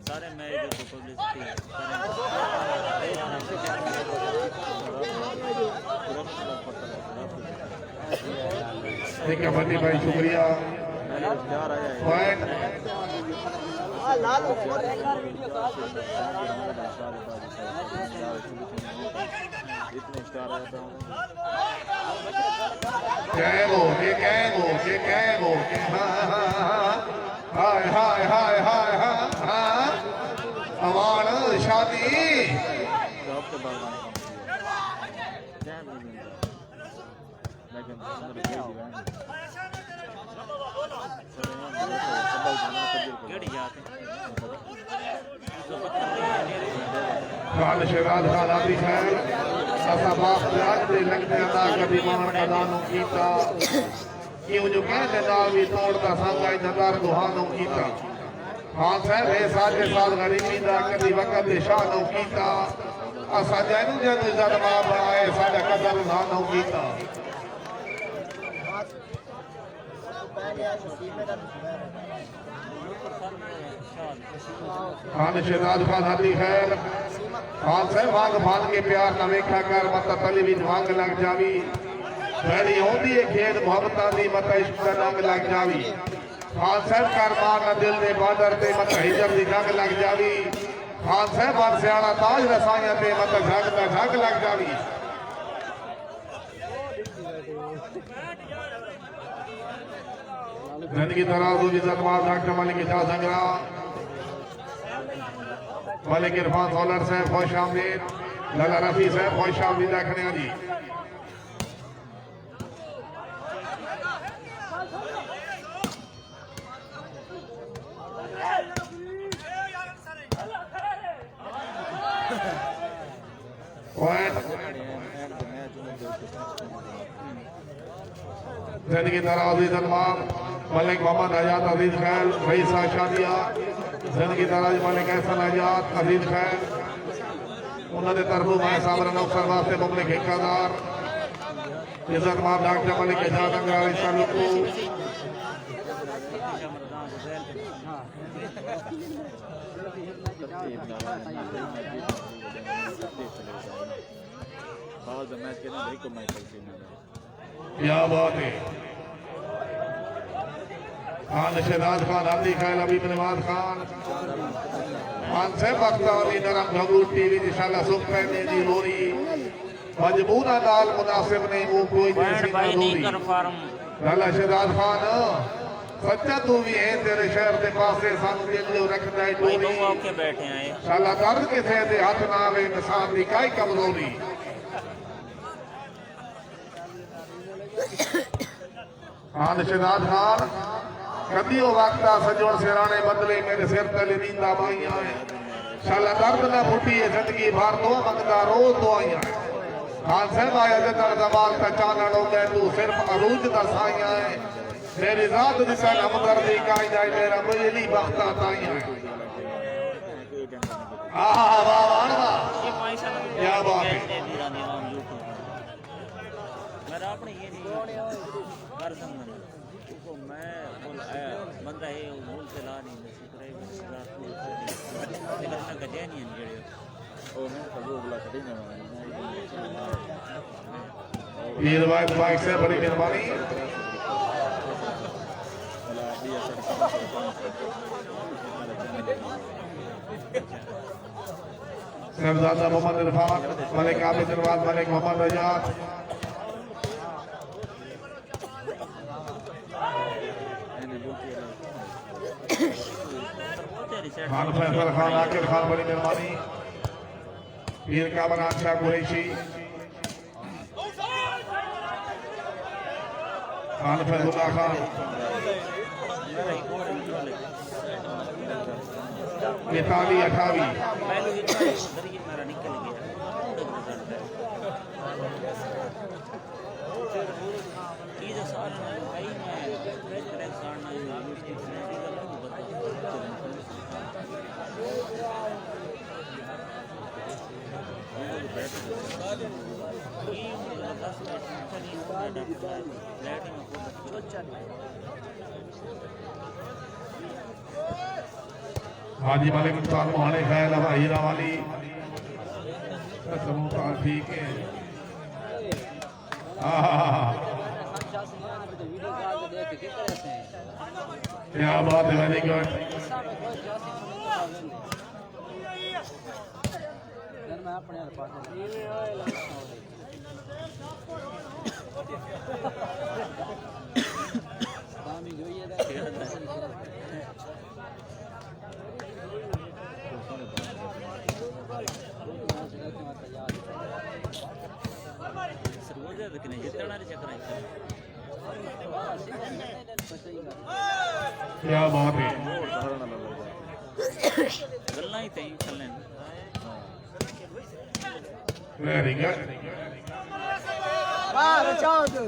सारे मैच को पब्लिसिटी ठीक है बंदी भाई शुक्रिया पॉइंट कैगो हाय हाय हाय हाय हाय अमान शादी खान शहजाद खान आदि खैर असा बाप राज दे लगदे अदा कभी मान कदानो कीता क्यों जो कहते नाल भी तोड़ता संगा नदार दुहानो कीता खान साहब है साथ के साथ गरीबी दा कभी वक्त शानो कीता असा जैनू जैनू इज्जत मां बनाए साडा कदर नानो कीता खान शहजाद खान हाथी खैर खान साहब वांग भान के प्यार न वेखा कर मत तली विच वांग लग जावी पहली होंदी है खेद मोहब्बत दी मत इश्क दा रंग लग जावी खान साहब कर मार न दिल दे बादर ते मत हिजर दी जंग लग जावी खान साहब वर सियाणा ताज रसाइयां ते मत झग दा झग लग जावी जिंदगी तराजू इज्जत मार डॉक्टर मलिक इजाज संगरा मलिक इरफान सोलर साहब खुश आमदीद लाला रफी साहब खुश आमदीद देखने जी जिंदगी तराजू इज्जत मार मलिक मोहम्मद आजाद अजीज खैर रईसा शादिया जिंदगी दराज मलिक एहसन आजाद अजीज खैर उन्होंने तरफों मैं साबर नौकर वास्ते मुमलिक ठेकेदार इज्जत मार डॉक्टर मलिक एजाज अंगरा रईसा लुकू क्या बात है खान शहजाद खान हाथी खैल अबीब नवाज खान खान साहब अख्तारी नरम घबरू टीवी इंशाल्लाह सुख पहने दी लोरी मजबूरा दाल मुनासिब नहीं वो कोई जैसी ना लोरी लाला शहजाद खान सच्चा तू भी है तेरे शहर के पासे सानू दिल जो रखदा है डोरी बैठे हैं शाला दर्द किसे दे हाथ ना आवे इंसान दी काई कमजोरी खान शहजाद खान कदियों वक्ता सजोड़ सिराने बदले मेरे सिर तले नींदा बाइया है शाला दर्द ना फुटी है जिंदगी भर दो मंगदा रोज दुआइयां है खान साहब आया जदर जमाल का चानन हो गए तू सिर्फ अरूज दा साइयां है मेरी जात दिसा हमदर्दी काई जाए मेरा बिजली बख्ता ताइयां है आहा वाह वाह वाह क्या बात है मेरा अपने ये नहीं कर समझना को मैं बोल बंदा है मूल से ला नहीं नसीब रहे रात को लेकिन ना गजे नहीं जेड़े ओ मैं कबो बुला कदी ना ये रिवायत बाइक से बड़ी मेहरबानी शहजादा मोहम्मद इरफान मलिक आबिद नवाज मलिक मोहम्मद आजाद खान फैसल खान आकिर खान बड़ी मेहरबानी पीर का बना शाह कुरैशी खान फैजुल्लाह खान इताली 28 मेरा निकल गया ये सारा भाई मैं करेक्ट सारना उसकी क्लैरिटी का लोग बता हाजी मलिक मुख्तार मोहाने खैल हीरा वाली समूह ठीक है क्या बात है वेरी गुड क्या बात है गल्ला ही तई चलने वेरी गुड वाह बचाओ तू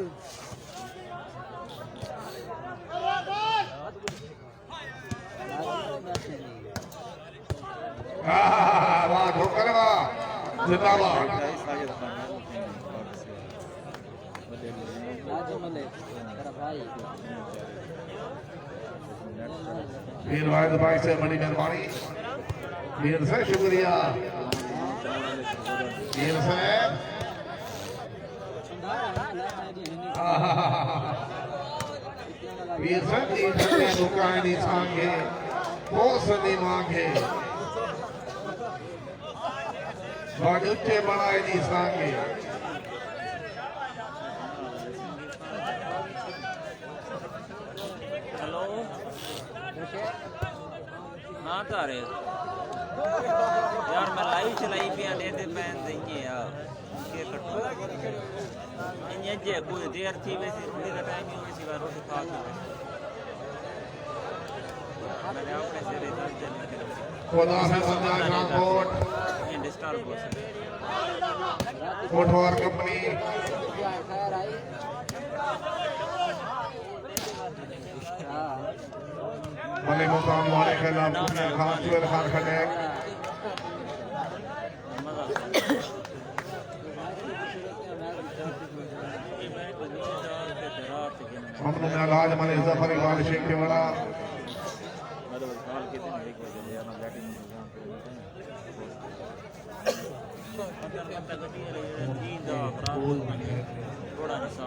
वाह ठोकर वाह जिंदाबाद वीर वाहिद भाई से बड़ी मेहरबानी, वीर से शुक्रिया, वीर से वीर से दी दुकान दी सांगे बहुत दी मांगे बाग उच्चे बनाए दी सांगे हेलो हाँ तारे यार मैं लाइव चलाई पिया देते पैन देंगे यार के कटो ये जे कोई देर थी वैसे रोटी का टाइम ही वैसी बार रोटी खा के मैंने आपके से रेता चली खुदा है बंदा ट्रांसपोर्ट ये डिस्टर्ब हो सकता कोठवार कंपनी भले मुकाम वाले खिलाफ खान चुर खान खड़ेक हमने इलाज मले जफर इकबाल शेख के वाला थोड़ा सा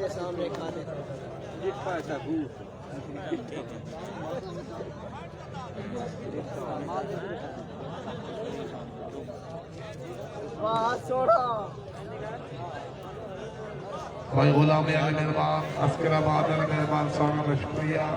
सामने खाने भाई गुलाम अली मेहरबान अस्कराबाद अली मेहरबान सोना में शुक्रिया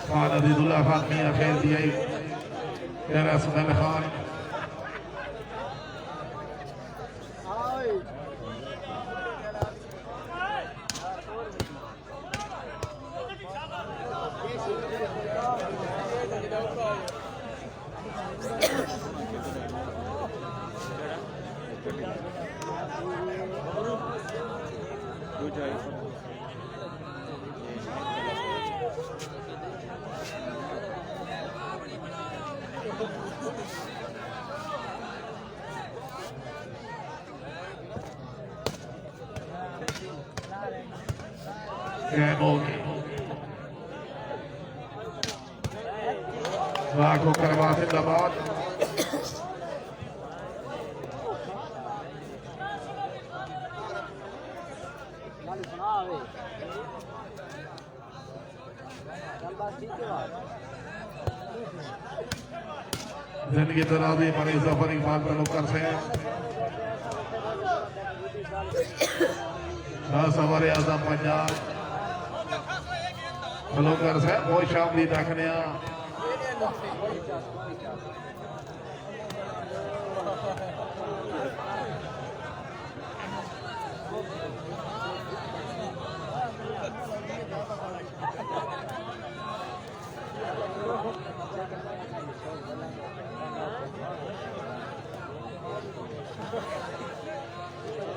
खान अजीजुल्लाह खान मियां खेल दिया तेरा सुनल खान लाखों करवा जिंदाबाद जिंदगी दराजी मरीज जफर इकबाल तलुकर से सवारे आजम पंजाब तलुकर से बहुत शामली देखने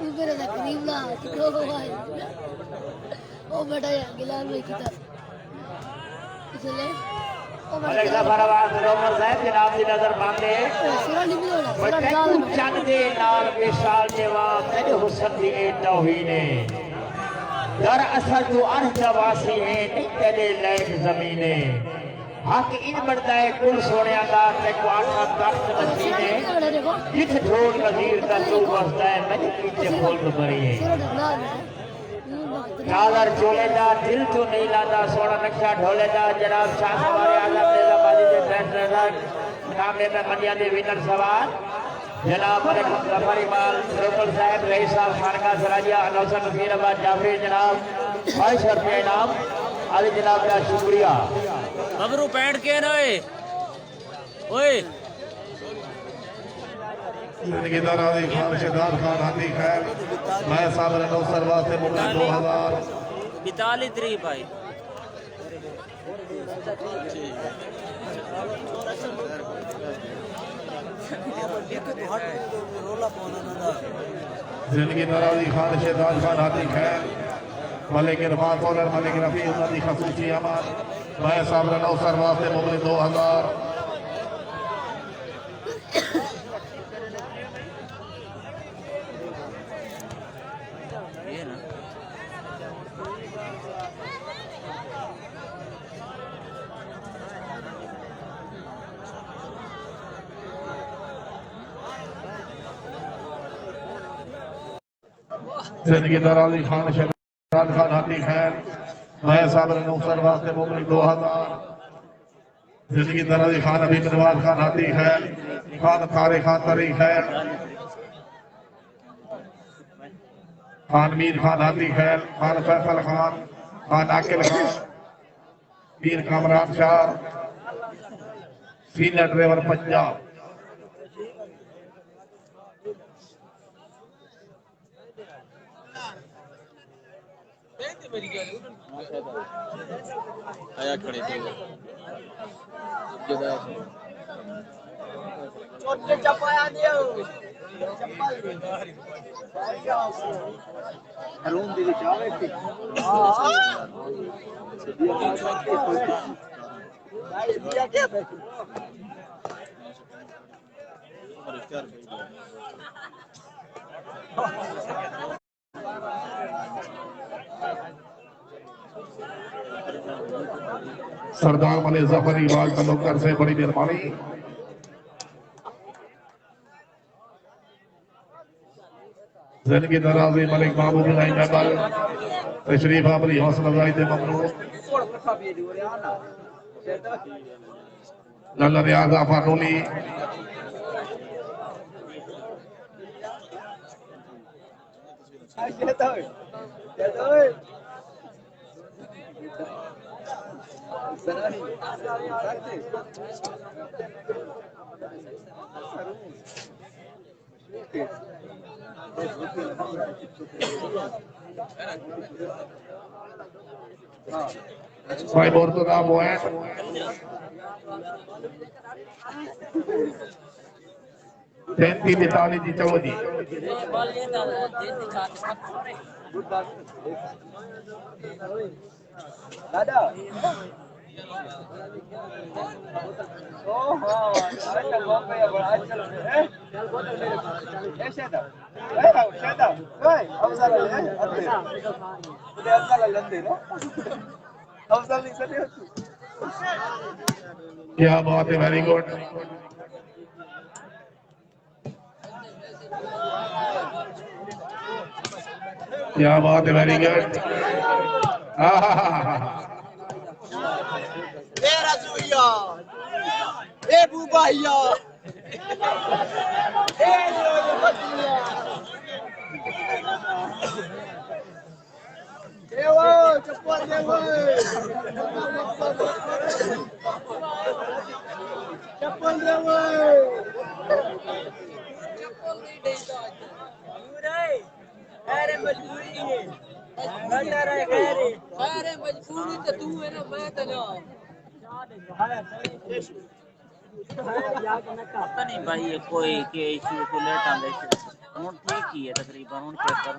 ऊपर है करीब ना तो भाई ओ बेटा गिलास में किधर इसलिए अलग फरवाद रोमर साहब जनाब दी नजर बांधे चंद दे नाल विशाल जवाब तेरे हुस्न दी ए तौहीने दर असल तू अर्श वासी है नहीं तेरे लायक जमीने हक इन बढ़ता है कुल सोनिया दा ते को आखा तख्त नसीने जिथ ढोल वजीर दा तू बसदा है मैं पीछे बोल तो बरी है कादर चोले दा दिल तो नहीं लादा सोना नक्शा ढोले दा जनाब शाह सवारे आजम नेजाबादी दे फैसलेदार मामले में मंडिया दे विनर सवार जनाब मलिक जफर इकबाल रोकल साहब रईस साहब खानका सराजिया नौसर नसीराबाद जाफरी जनाब 22 रुपये इनाम अली जनाब का शुक्रिया बबरू पैंट के ना ओए जिंदगी दराजी खान शिदार खान हाथी खैर मैं साबर नौसर वास्ते मुकाम 2000 42 भाई जिंदगी नराजी खान शेदान खान हाथी खैर मलिक इरफान कौलर मलिक रफी उन्नति खसूसी अमान मैं साबरा नौसर वास्ते मुगल 2000 ये ना जिंदगी नराजी खान शेदान खान हाथी खैर मैं साबरा नौसर वास्ते मुगल 2000 जिंदगी नराजी खान अभी नवाज खान हाथी खैर खान तारे खान तरी खैर खान मीर खान हाथी खैर खान फैसल खान खान आकिल खान मीर कामरान शाह सीनियर ड्राइवर पंजाब आया खड़े थे छोटे चपाया दियो रूम दी जावे थी भाई दिया क्या सरदार मलिक जफर इकबाल तलुकर से बड़ी मेहरबानी जिंदगी दराजी मलिक महबूब नहीं महबल तशरीफ अपनी हौसला अफजाई से ममनून लल्ला रियाज आफानोली भाई मुर्तजा मोइन 33 जी चलो जी दादा ओहो अच्छा गोपे बड़ा चल है ऐसे था शेदा ओए अवसर है उधर अवसर लंदे ना अवसर नहीं सके क्या बात है वेरी गुड क्या बात है वेरी गुड ए रजुइया ए बुबाइया ए बतिया ए वो चप्पल दे वो चप्पल दे वो अरे मजबूरी है घंटा रहे खैरे अरे मजबूरी तो तू है ना मैं तो ना पता नहीं भाई ये कोई के इशू को लेट आंदे हुन ठीक ही है तकरीबन हुन चेक कर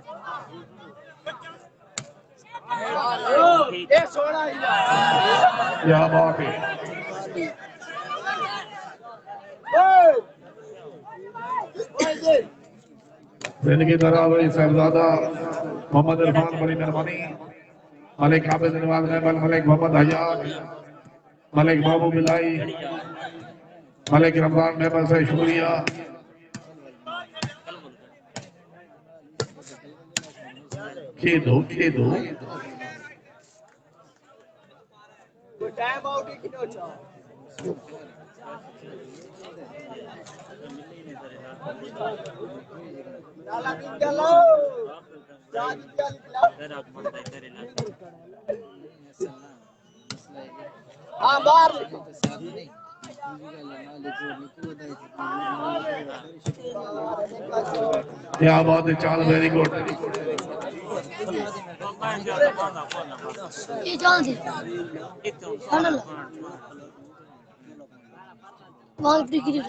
ए सोना क्या बात है जिंदगी दरावरी साहबजादा मोहम्मद इरफान बड़ी मेहरबानी मलिक हाफिज नवाज महबल मलिक मोहम्मद हयात मलिक महबूब बिलाई मलिक रमजान महबल से शुक्रिया खेदो टाइम आउट किनो छ नाला निकलो जा निकलो हां बाहर क्या बात है चाल वेरी गुड ये जान से फाइनल वहां टिकट है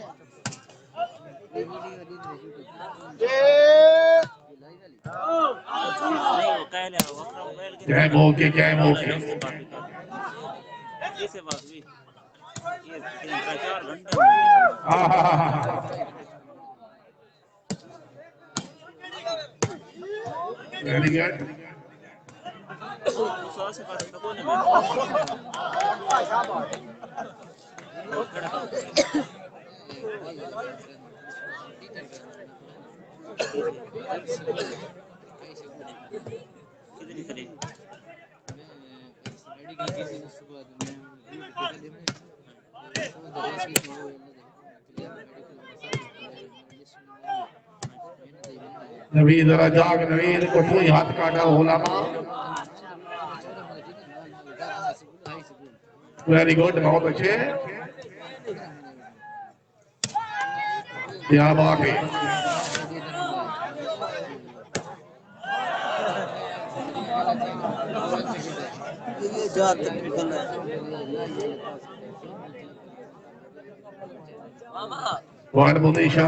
गेम हो गया गेम हो गया इसे बात भी ये 3-4 घंटे वेरी गुड से बात तो कौन है कितनी करी नवीद जरा जाग नवीद को कोई हाथ काटा होलामा वेरी गुड बहुत अच्छे क्या बात है बहुत मुनीशा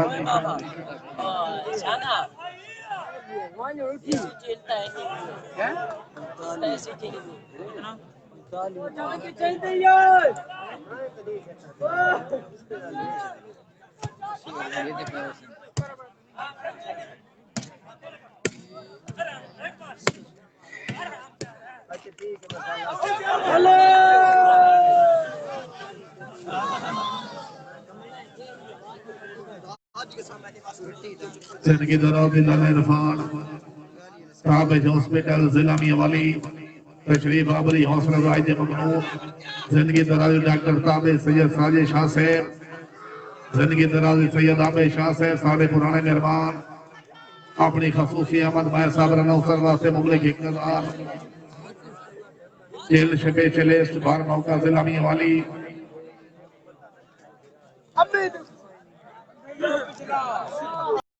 जिंदगी दराज इरफान ताबिज हॉस्पिटल जिला मियावाली तशरीफ आबरी हौसला राइज मखनूम जिंदगी दराज डॉक्टर ताबिज सैयद साजिद शाह साहब जिंदगी दराज सैयद आबिद शाह साहब सारे पुराने मेहमान अपनी खसूसी अहमद भाई साहब रनौसर वास्ते मुगलिक इक़्तिदार जेल शबे चलेस्ट बार मौका जिला मियावाली